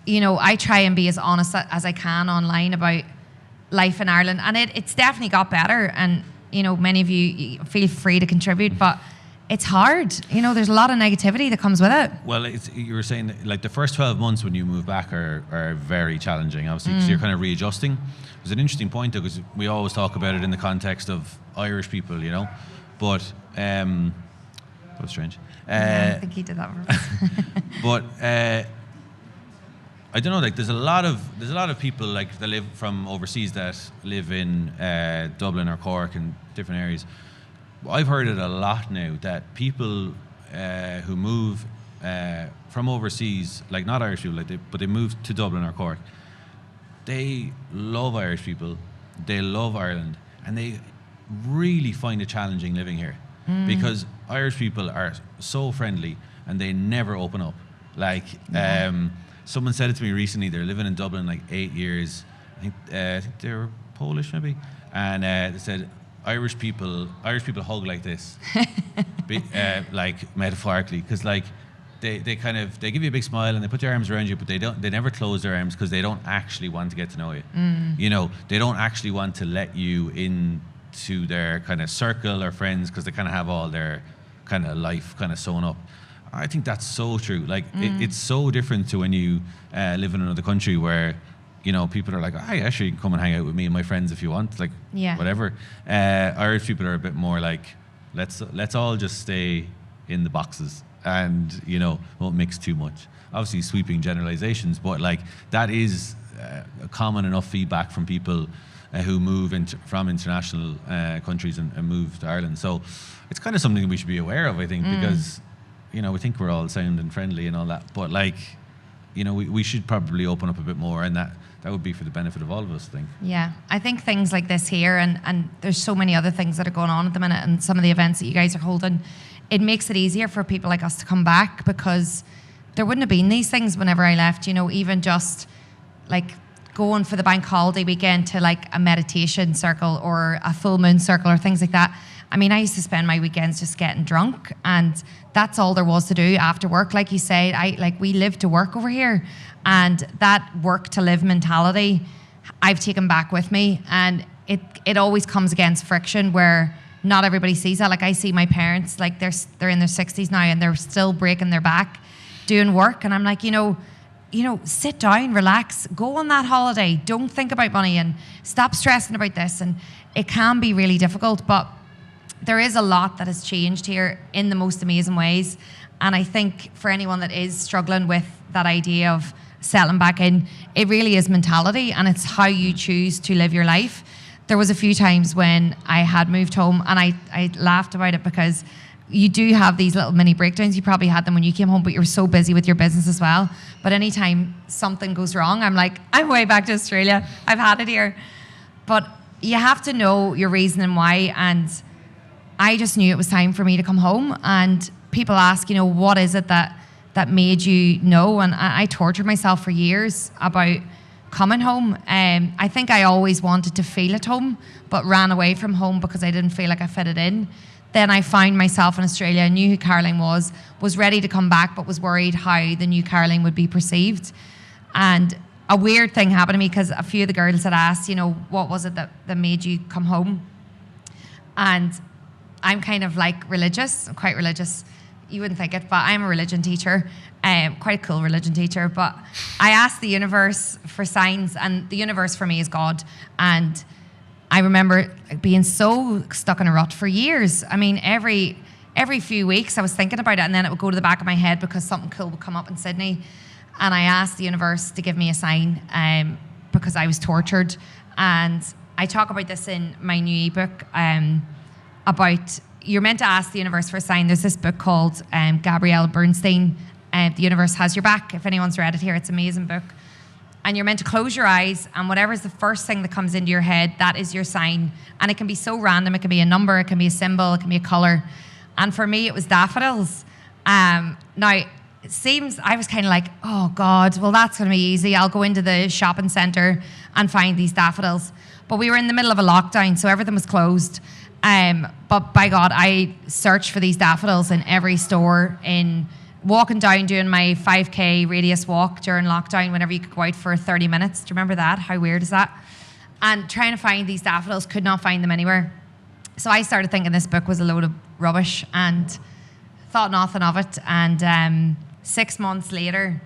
you know, I try and be as honest as I can online about life in Ireland, and it's definitely got better, and, you know, many of you feel free to contribute, but it's hard. You know, there's a lot of negativity that comes with it. Well, you were saying that, like, the first 12 months when you move back are very challenging, obviously, because you're kind of readjusting. It was an interesting point, though, because we always talk about it in the context of Irish people, you know, but that was strange. I think he did that. But I don't know. Like, there's a lot of people, like, that live from overseas that live in Dublin or Cork and different areas. I've heard it a lot now that people who move from overseas, like, not Irish people, but they move to Dublin or Cork. They love Irish people, they love Ireland, and they really find it challenging living here because Irish people are so friendly and they never open up. Like, someone said it to me recently. They're living in Dublin like 8 years. I think they were Polish maybe, and they said Irish people hug like this, like, metaphorically, because, like, they give you a big smile and they put their arms around you, but they never close their arms because they don't actually want to get to know you. You know, they don't actually want to let you into their kind of circle or friends because they kind of have all their kind of life kind of sewn up. I think that's so true. Like, it's so different to when you live in another country where, you know, people are like, "Hi, actually, you can come and hang out with me and my friends if you want." Like, whatever. Irish people are a bit more like, let's all just stay in the boxes and, you know, won't mix too much. Obviously, sweeping generalizations, but, like, that is a common enough feedback from people who move from international countries and move to Ireland. So it's kind of something we should be aware of, I think, because, you know, we think we're all sound and friendly and all that, but, like, you know, we should probably open up a bit more, and that would be for the benefit of all of us, I think. Yeah, I think things like this here, and there's so many other things that are going on at the minute, and some of the events that you guys are holding, it makes it easier for people like us to come back, because there wouldn't have been these things whenever I left, you know, even just, like, going for the bank holiday weekend to, like, a meditation circle or a full moon circle or things like that. I mean, I used to spend my weekends just getting drunk, and that's all there was to do after work. Like you said, we live to work over here, and that work to live mentality I've taken back with me, and it always comes against friction where not everybody sees that. Like, I see my parents, like, they're in their 60s now and they're still breaking their back doing work, and I'm like, you know, sit down, relax, go on that holiday, don't think about money and stop stressing about this. And it can be really difficult, but there is a lot that has changed here in the most amazing ways. And I think for anyone that is struggling with that idea of settling back in, it really is mentality, and it's how you choose to live your life. There was a few times when I had moved home, and I laughed about it because you do have these little mini breakdowns. You probably had them when you came home, but you were so busy with your business as well. But anytime something goes wrong, I'm like, I'm way back to Australia. I've had it here. But you have to know your reason and why. And I just knew it was time for me to come home. And people ask, you know, what is it that made you know? And I tortured myself for years about coming home. I think I always wanted to feel at home, but ran away from home because I didn't feel like I fitted in. Then I found myself in Australia. I knew who Caroline was ready to come back, but was worried how the new Caroline would be perceived. And a weird thing happened to me, because a few of the girls had asked, you know, what was it that made you come home? And I'm kind of like religious. I'm quite religious. You wouldn't think it, but I'm a religion teacher, quite a cool religion teacher. But I asked the universe for signs, and the universe for me is God. And I remember being so stuck in a rut for years. I mean, every few weeks I was thinking about it, and then it would go to the back of my head because something cool would come up in Sydney. And I asked the universe to give me a sign because I was tortured. And I talk about this in my new ebook about, you're meant to ask the universe for a sign. There's this book called Gabrielle Bernstein, The Universe Has Your Back. If anyone's read it here, it's an amazing book. And you're meant to close your eyes, and whatever's the first thing that comes into your head, that is your sign. And it can be so random. It can be a number, it can be a symbol, it can be a colour. And for me, it was daffodils. Now, it seems, I was kind of like, oh God, well, that's going to be easy. I'll go into the shopping centre and find these daffodils. But we were in the middle of a lockdown, so everything was closed. But by God, I searched for these daffodils in every store, in walking down, doing my 5K radius walk during lockdown, whenever you could go out for 30 minutes. Do you remember that? How weird is that? And trying to find these daffodils, could not find them anywhere. So I started thinking this book was a load of rubbish and thought nothing of it. And 6 months later,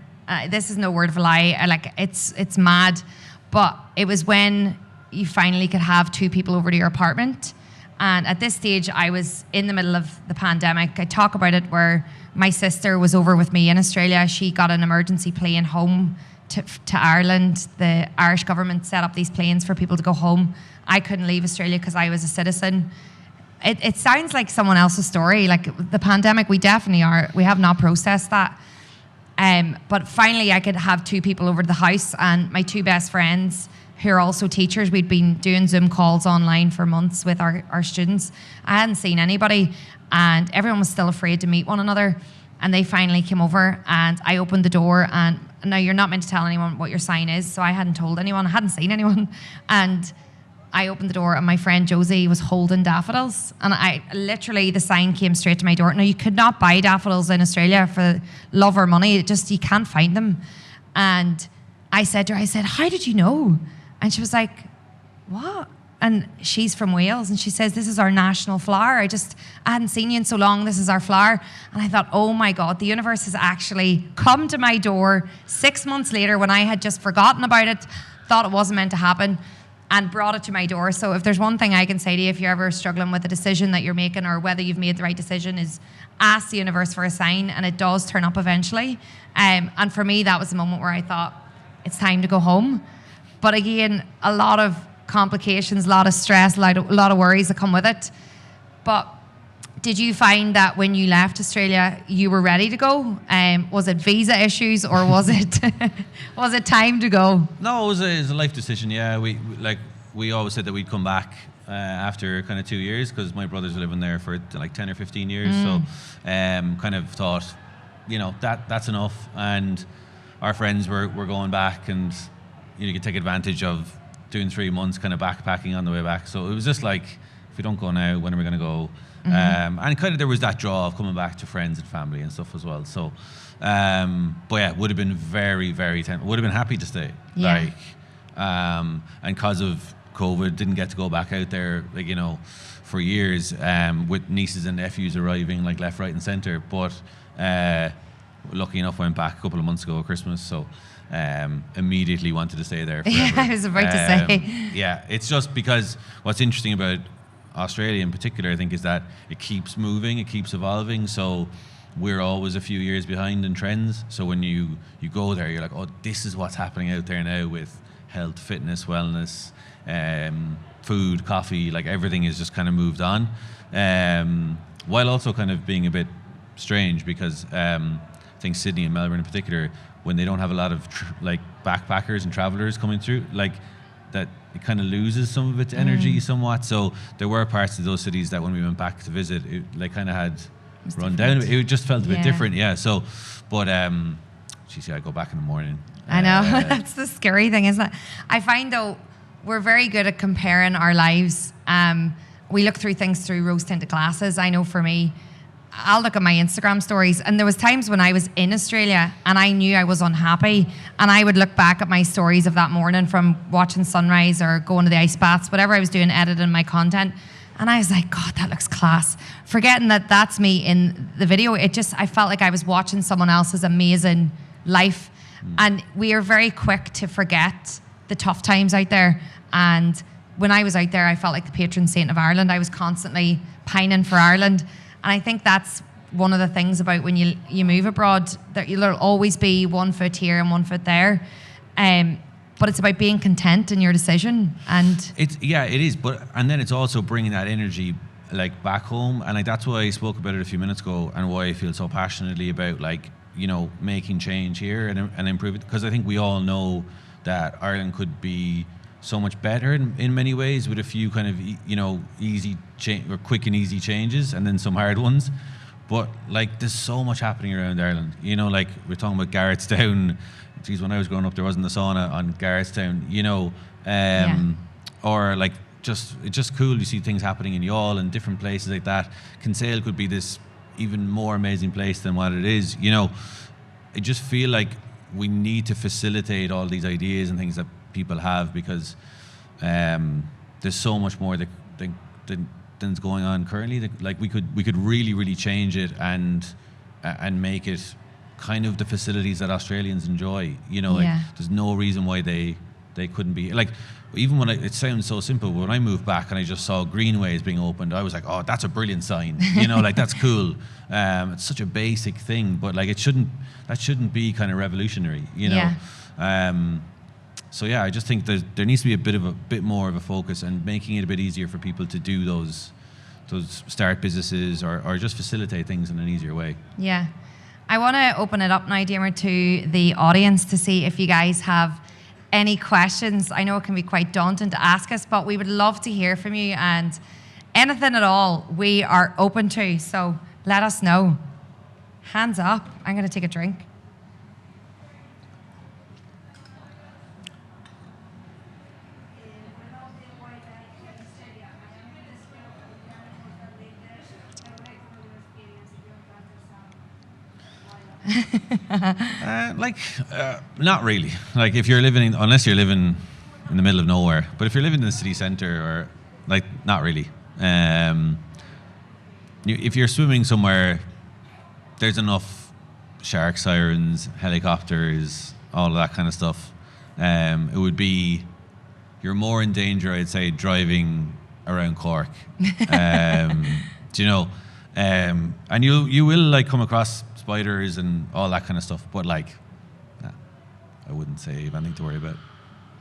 this is no word of a lie, it's mad, but it was when you finally could have 2 people over to your apartment. And at this stage, I was in the middle of the pandemic. I talk about it where my sister was over with me in Australia. She got an emergency plane home to Ireland. The Irish government set up these planes for people to go home. I couldn't leave Australia because I was a citizen. It sounds like someone else's story. Like the pandemic, we definitely are. We have not processed that. But finally, I could have 2 people over to the house, and my 2 best friends, who are also teachers, we'd been doing Zoom calls online for months with our students. I hadn't seen anybody, and everyone was still afraid to meet one another. And they finally came over, and I opened the door, and now you're not meant to tell anyone what your sign is, so I hadn't told anyone, I hadn't seen anyone. And I opened the door, and my friend Josie was holding daffodils, and I literally, the sign came straight to my door. Now, you could not buy daffodils in Australia for love or money. You can't find them. And I said to her, how did you know? And she was like, what? And she's from Wales, and she says, this is our national flower. I hadn't seen you in so long. This is our flower. And I thought, oh my God, the universe has actually come to my door 6 months later when I had just forgotten about it, thought it wasn't meant to happen, and brought it to my door. So if there's one thing I can say to you, if you're ever struggling with a decision that you're making, or whether you've made the right decision, is ask the universe for a sign, and it does turn up eventually. And for me, that was the moment where I thought, it's time to go home. But again, a lot of complications, a lot of stress, a lot of worries that come with it. But did you find that when you left Australia, you were ready to go? Was it visa issues, or was it time to go? No, it was a life decision. Yeah, we always said that we'd come back after kind of 2 years, because my brothers were living there for like 10 or 15 years. So kind of thought, that's enough. And our friends were going back, and you could take advantage of doing 3 months kind of backpacking on the way back. So it was just like, if we don't go now, when are we going to go? And kind of there was that draw of coming back to friends and family and stuff as well. So, but yeah, would have been very, very tempted. Would have been happy to stay. Yeah. And because of COVID, didn't get to go back out there, for years, with nieces and nephews arriving like left, right and centre. But lucky enough, went back a couple of months ago at Christmas. So immediately wanted to stay there forever. Yeah, I was about to say. Yeah, it's just because what's interesting about Australia in particular, I think, is that it keeps moving, it keeps evolving. So we're always a few years behind in trends. So when you go there, you're like, oh, this is what's happening out there now with health, fitness, wellness, food, coffee, like everything is just kind of moved on. While also kind of being a bit strange, because I think Sydney and Melbourne in particular, when they don't have a lot of backpackers and travelers coming through, that it kind of loses some of its energy somewhat. So there were parts of those cities that when we went back to visit, it kind of had run down. It just felt a bit different, yeah. So, but I go back in the morning. I know, that's the scary thing, isn't it? I find though, we're very good at comparing our lives. We look through things through rose-tinted glasses. I know for me, I'll look at my Instagram stories, and there was times when I was in Australia and I knew I was unhappy, and I would look back at my stories of that morning from watching sunrise or going to the ice baths, whatever I was doing, editing my content, and I was like, God, that looks class. Forgetting that that's me in the video. I felt like I was watching someone else's amazing life. And we are very quick to forget the tough times out there. And when I was out there, I felt like the patron saint of Ireland. I was constantly pining for Ireland. And I think that's one of the things about when you move abroad, that there'll always be 1 foot here and 1 foot there. But it's about being content in your decision. And it is. And then it's also bringing that energy like back home, and like that's why I spoke about it a few minutes ago, and why I feel so passionately about like, you know, making change here and improve it, because I think we all know that Ireland could be so much better in many ways, with a few kind of you know, easy or quick and easy changes, and then some hard ones. But like, there's so much happening around Ireland. You know, like we're talking about Garrettstown. Geez, when I was growing up, there wasn't a sauna on Garrettstown. You know, or like it's just cool. You see things happening in Youghal and different places like that. Kinsale could be this even more amazing place than what it is. You know, I just feel like we need to facilitate all these ideas and things that people have, because there's so much more than's going on currently. Like we could really change it and make it kind of the facilities that Australians enjoy. You know, like there's no reason why they couldn't be like. Even when it sounds so simple, but when I moved back and I just saw greenways being opened, I was like, oh, that's a brilliant sign. You know, like that's cool. It's such a basic thing, but like that shouldn't be kind of revolutionary, you know? So yeah, I just think there needs to be a bit more of a focus, and making it a bit easier for people to do those start businesses or just facilitate things in an easier way. Yeah. I want to open it up now, Diarmuid, to the audience to see if you guys have any questions. I know it can be quite daunting to ask us, but we would love to hear from you, and anything at all we are open to, so let us know. Hands up. I'm going to take a drink. Not really. Like if you're unless you're living in the middle of nowhere, but if you're living in the city centre, or like, not really. If you're swimming somewhere, there's enough shark sirens, helicopters, all of that kind of stuff. It would be, you're more in danger, I'd say, driving around Cork. Do you know? And you will like come across spiders and all that kind of stuff, but like, I wouldn't say anything to worry about.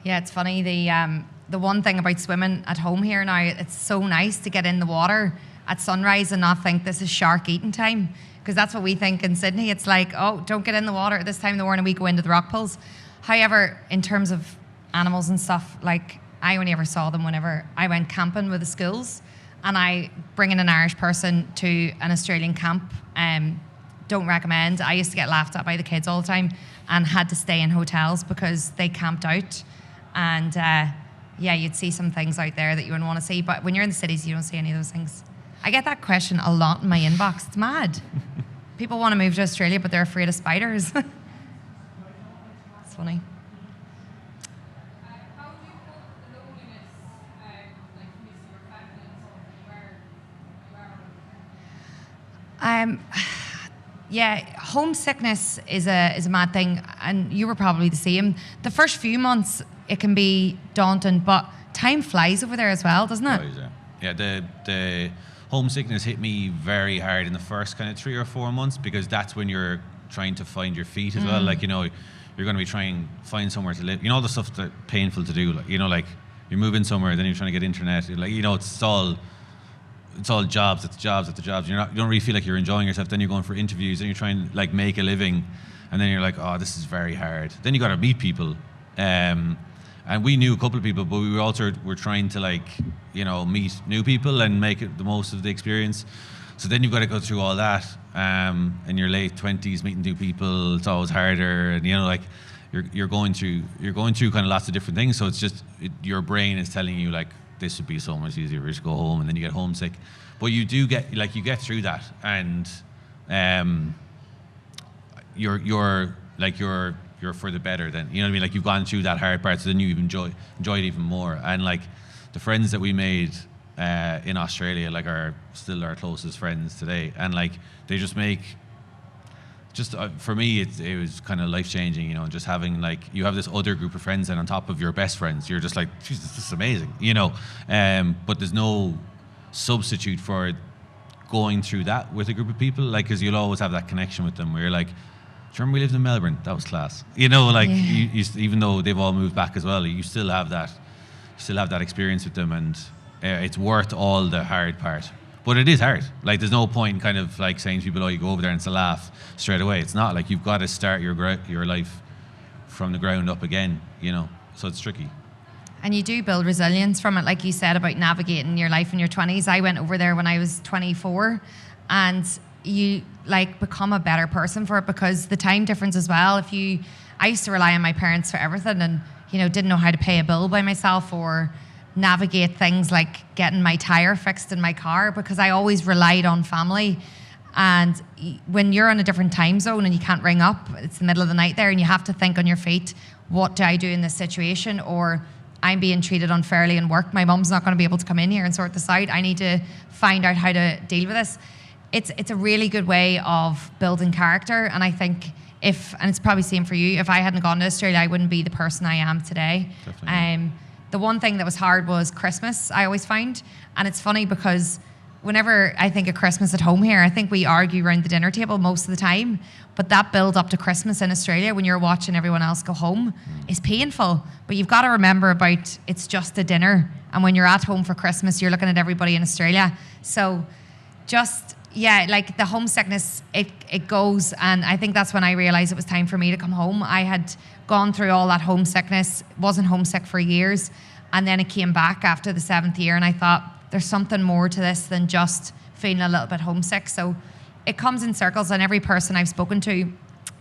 Yeah, it's funny, the one thing about swimming at home here now, it's so nice to get in the water at sunrise and not think this is shark eating time, because that's what we think in Sydney. It's like, oh, don't get in the water at this time of the morning, we go into the rock pools. However, in terms of animals and stuff, like I only ever saw them whenever I went camping with the schools, and I bring in an Irish person to an Australian camp. Don't recommend. I used to get laughed at by the kids all the time and had to stay in hotels because they camped out. And you'd see some things out there that you wouldn't want to see. But when you're in the cities, you don't see any of those things. I get that question a lot in my inbox. It's mad. People want to move to Australia, but they're afraid of spiders. It's funny. Homesickness is a mad thing, and you were probably the same. The first few months, it can be daunting, but time flies over there as well, doesn't it? Yeah, the homesickness hit me very hard in the first kind of 3 or 4 months, because that's when you're trying to find your feet as well. Like, you know, you're going to be trying to find somewhere to live. You know, all the stuff that's painful to do. Like, you know, like you're moving somewhere, then you're trying to get internet. Like, you know, it's all jobs after jobs after jobs. You don't really feel like you're enjoying yourself. Then you're going for interviews, and you're trying to like make a living, and then you're like, oh, this is very hard. Then you got to meet people, and we knew a couple of people, but we were trying to like, you know, meet new people and make it the most of the experience. So then you've got to go through all that, in your late 20s, meeting new people. It's always harder, and you know, like you're going through kind of lots of different things. So it's just your brain is telling you like, this would be so much easier if you just go home, and then you get homesick. But you do get through that, and you're for the better then. You know what I mean? Like you've gone through that hard part, so then you enjoy it even more. And like the friends that we made in Australia, like are still our closest friends today, and like they just make. For me, it was kind of life-changing, you know, just having, like, you have this other group of friends, and on top of your best friends, you're just like, Jesus, this is amazing, you know. But there's no substitute for going through that with a group of people, like, because you'll always have that connection with them where you're like, do you remember we lived in Melbourne? That was class. You know, like, you, even though they've all moved back as well, you still have that experience with them, and it's worth all the hard part. But it is hard. Like, there's no point in kind of like saying to people, oh, you go over there and it's a laugh straight away. It's not. Like, you've got to start your life from the ground up again, you know. So it's tricky. And you do build resilience from it, like you said about navigating your life in your 20s. I went over there when I was 24, and you like become a better person for it, because the time difference as well. I used to rely on my parents for everything, and you know, didn't know how to pay a bill by myself or navigate things like getting my tire fixed in my car, because I always relied on family. And when you're on a different time zone and you can't ring up, it's the middle of the night there, and you have to think on your feet, what do I do in this situation? Or I'm being treated unfairly in work. My mum's not going to be able to come in here and sort this out. I need to find out how to deal with this. It's a really good way of building character. And I think and it's probably the same for you, if I hadn't gone to Australia, I wouldn't be the person I am today. Definitely. The one thing that was hard was Christmas, I always find. And it's funny because whenever I think of Christmas at home here, I think we argue around the dinner table most of the time. But that build up to Christmas in Australia, when you're watching everyone else go home, is painful. But you've got to remember it's just a dinner. And when you're at home for Christmas, you're looking at everybody in Australia. So like the homesickness, it goes. And I think that's when I realized it was time for me to come home. I had gone through all that homesickness, wasn't homesick for years. And then it came back after the 7th year. And I thought, there's something more to this than just feeling a little bit homesick. So it comes in circles, and every person I've spoken to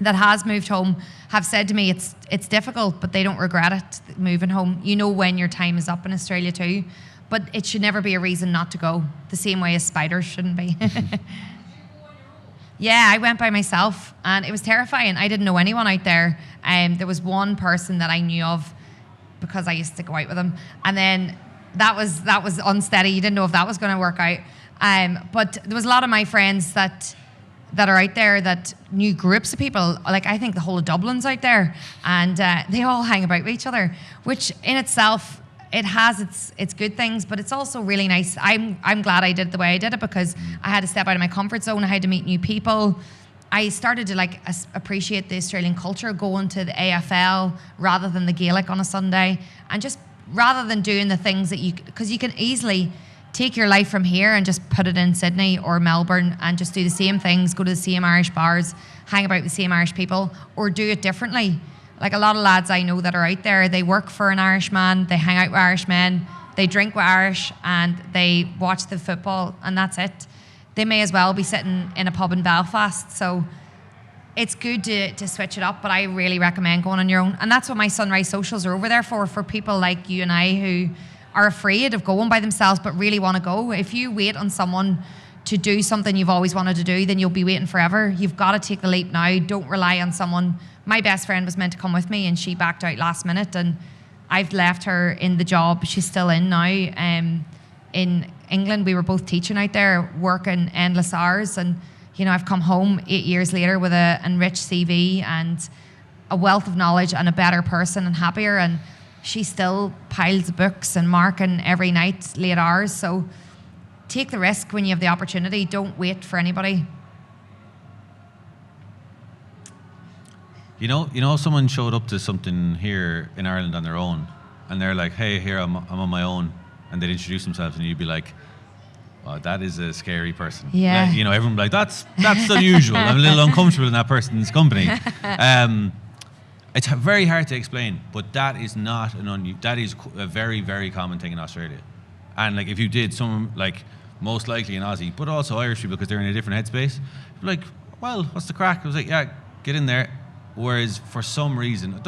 that has moved home have said to me it's difficult, but they don't regret it moving home. You know when your time is up in Australia too, but it should never be a reason not to go, the same way as spiders shouldn't be. Yeah, I went by myself, and it was terrifying. I didn't know anyone out there. There was one person that I knew of because I used to go out with him, and then that was unsteady. You didn't know if that was going to work out. But there was a lot of my friends that are out there that knew groups of people. Like, I think the whole of Dublin's out there, and they all hang about with each other, which in itself, it has its good things, but it's also really nice. I'm glad I did it the way I did it, because I had to step out of my comfort zone. I had to meet new people. I started to appreciate the Australian culture, going to the AFL rather than the Gaelic on a Sunday, and just rather than doing the things that because you can easily take your life from here and just put it in Sydney or Melbourne and just do the same things, go to the same Irish bars, hang about with the same Irish people, or do it differently. Like a lot of lads I know that are out there, they work for an Irishman, they hang out with Irishmen, they drink with Irish, and they watch the football, and that's it. They may as well be sitting in a pub in Belfast. So it's good to switch it up, but I really recommend going on your own. And that's what my Sunrise Socials are over there for people like you and I who are afraid of going by themselves but really want to go. If you wait on someone to do something you've always wanted to do, then you'll be waiting forever. You've got to take the leap now. Don't rely on someone. My best friend was meant to come with me, and she backed out last minute, and I've left her in the job she's still in now. In England, we were both teaching out there, working endless hours, and you know, I've come home 8 years later with an enriched CV and a wealth of knowledge and a better person and happier, and she still piles of books and marking every night, late hours. So take the risk when you have the opportunity. Don't wait for anybody. You know, someone showed up to something here in Ireland on their own, and they're like, "Hey, here I'm on my own," and they'd introduce themselves, and you'd be like, "Oh, that is a scary person." Yeah. Like, you know, everyone would be like, "That's unusual. I'm a little uncomfortable in that person's company." It's very hard to explain, but that is not that is a very, very common thing in Australia. And like, if you did some, like, most likely in Aussie, but also Irish people, because they're in a different headspace, you'd be like, "Well, what's the crack?" I was like, "Yeah, get in there." Whereas for some reason,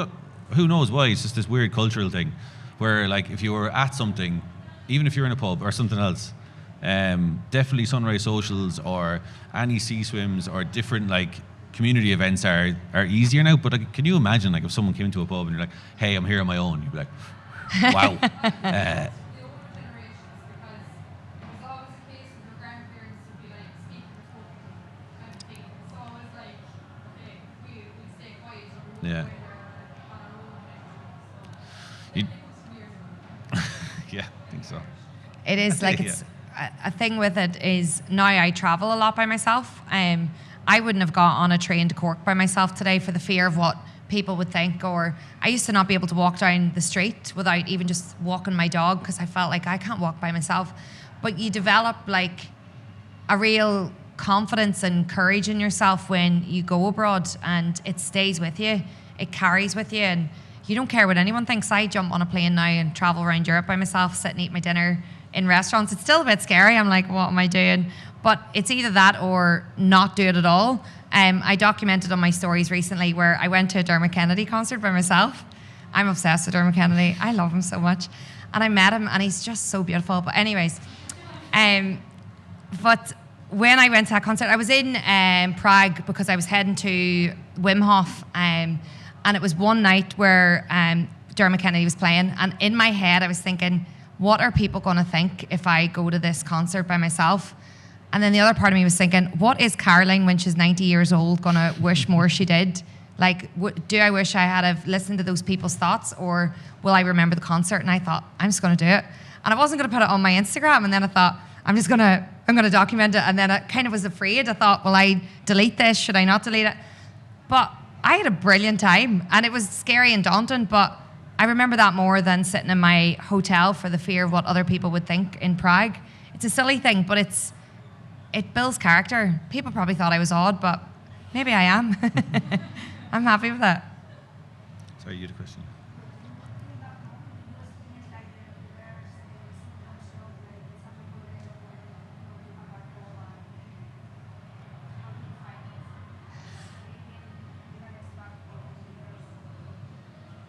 who knows why, it's just this weird cultural thing where, like, if you were at something, even if you're in a pub or something else, definitely Sunrise Socials or any sea swims or different, like, community events are easier now. But can you imagine, like, if someone came into a pub and you're like, "Hey, I'm here on my own," you'd be like, "Wow." Yeah. Yeah, I think so. It is like, it's a thing with it is now I travel a lot by myself. I wouldn't have got on a train to Cork by myself today for the fear of what people would think. Or I used to not be able to walk down the street without even just walking my dog, because I felt like I can't walk by myself. But you develop, like, a real confidence and courage in yourself when you go abroad, and it stays with you, it carries with you, and you don't care what anyone thinks. I jump on a plane now and travel around Europe by myself, sit and eat my dinner in restaurants. It's still a bit scary. I'm like, what am I doing? But it's either that or not do it at all. I documented on my stories recently where I went to a Dermot Kennedy concert by myself. I'm obsessed with Dermot Kennedy. I love him so much. And I met him, and he's just so beautiful. But anyways, but when I went to that concert, I was in Prague because I was heading to Wim Hof, and it was one night where Dermot Kennedy was playing. And in my head, I was thinking, what are people going to think if I go to this concert by myself? And then the other part of me was thinking, what is Caroline when she's 90 years old going to wish more she did? Like, do I wish I had have listened to those people's thoughts, or will I remember the concert? And I thought, I'm just going to do it. And I wasn't going to put it on my Instagram. And then I thought, I'm going to document it. And then I kind of was afraid. I thought, will I delete this? Should I not delete it? But I had a brilliant time, and it was scary and daunting, but I remember that more than sitting in my hotel for the fear of what other people would think in Prague. It's a silly thing, but it builds character. People probably thought I was odd, but maybe I am. I'm happy with that. Sorry, you had a question.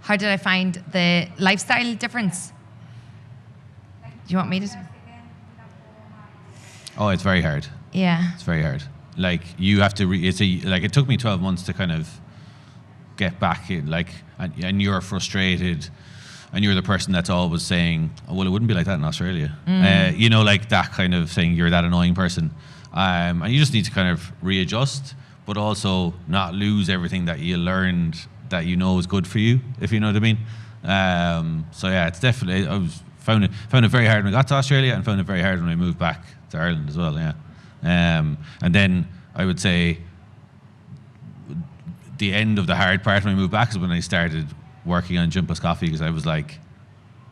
How did I find the lifestyle difference? Do you want me to? Oh, it's very hard. Yeah. It's very hard. Like, you have to, it took me 12 months to kind of get back in, like, and you're frustrated, and you're the person that's always saying, oh, well, it wouldn't be like that in Australia. You know, like that kind of thing, you're that annoying person. And you just need to kind of readjust, but also not lose everything that you learned that you know is good for you, if you know what I mean. So yeah, it's definitely, found it very hard when I got to Australia, and found it very hard when I moved back to Ireland as well, yeah. And then I would say the end of the hard part when I moved back is when I started working on Gym Plus Coffee, because I was like,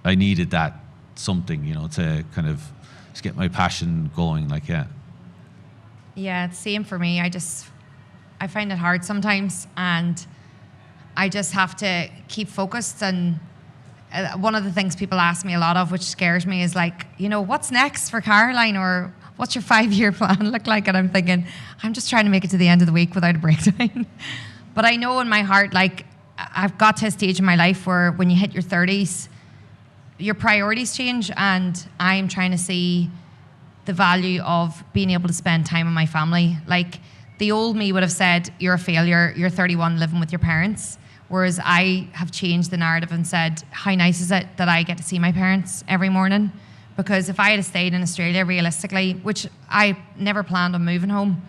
I needed that something, you know, to kind of just get my passion going, like, yeah. Yeah, it's same for me. I find it hard sometimes, and I just have to keep focused. And one of the things people ask me a lot of, which scares me, is like, you know, what's next for Caroline, or what's your 5-year plan look like? And I'm thinking, I'm just trying to make it to the end of the week without a breakdown. But I know in my heart, like, I've got to a stage in my life where when you hit your 30s, your priorities change, and I'm trying to see the value of being able to spend time with my family. Like, the old me would have said, you're a failure, you're 31 living with your parents. Whereas I have changed the narrative and said, how nice is it that I get to see my parents every morning? Because if I had stayed in Australia, realistically, which I never planned on moving home,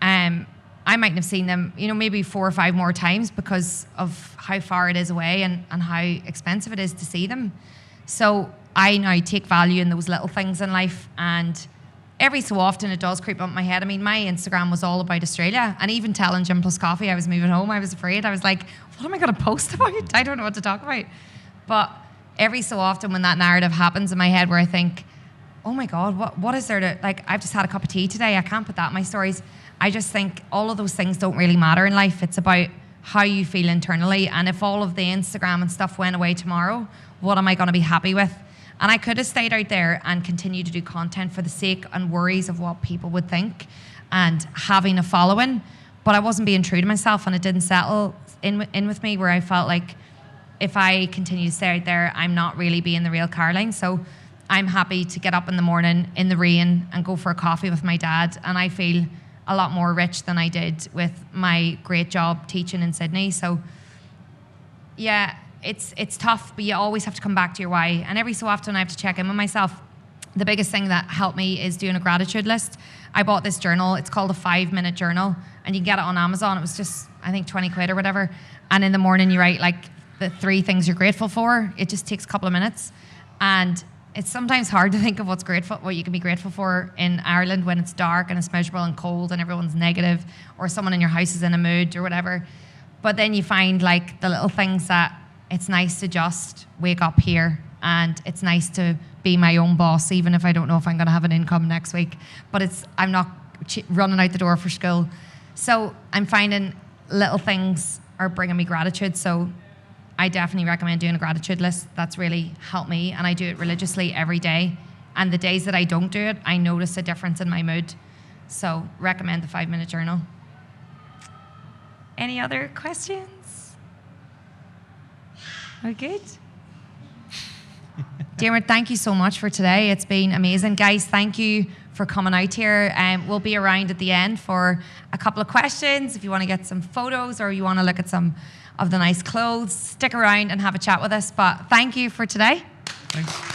I mightn't have seen them, you know, maybe 4 or 5 more times because of how far it is away and how expensive it is to see them. So I now take value in those little things in life, and every so often it does creep up my head. I mean, my Instagram was all about Australia, and even telling Gym Plus Coffee I was moving home, I was afraid. I was like, what am I going to post about? I don't know what to talk about. But every so often when that narrative happens in my head where I think, oh my God, what is there to, like, I've just had a cup of tea today, I can't put that in my stories. I just think all of those things don't really matter in life. It's about how you feel internally. And if all of the Instagram and stuff went away tomorrow, what am I going to be happy with? And I could have stayed out there and continued to do content for the sake and worries of what people would think and having a following, but I wasn't being true to myself, and it didn't settle in with me, where I felt like if I continue to stay out there, I'm not really being the real Caroline. So I'm happy to get up in the morning in the rain and go for a coffee with my dad, and I feel a lot more rich than I did with my great job teaching in Sydney. So yeah, it's tough, but you always have to come back to your why. And every so often I have to check in with myself. The biggest thing that helped me is doing a gratitude list. I bought this journal. It's called a 5-minute journal, and you can get it on Amazon. It was just, I think, 20 quid or whatever. And in the morning you write like the 3 things you're grateful for. It just takes a couple of minutes. And it's sometimes hard to think of what you can be grateful for in Ireland when it's dark and it's miserable and cold and everyone's negative, or someone in your house is in a mood or whatever. But then you find like the little things that it's nice to just wake up here and it's nice to be my own boss, even if I don't know if I'm going to have an income next week. But I'm not running out the door for school. So I'm finding little things are bringing me gratitude. So I definitely recommend doing a gratitude list. That's really helped me, and I do it religiously every day. And the days that I don't do it, I notice a difference in my mood. So recommend the 5-minute journal. Any other questions? We're good? Dermot, thank you so much for today. It's been amazing. Guys, thank you for coming out here. We'll be around at the end for a couple of questions. If you want to get some photos or you want to look at some of the nice clothes, stick around and have a chat with us. But thank you for today. Thanks.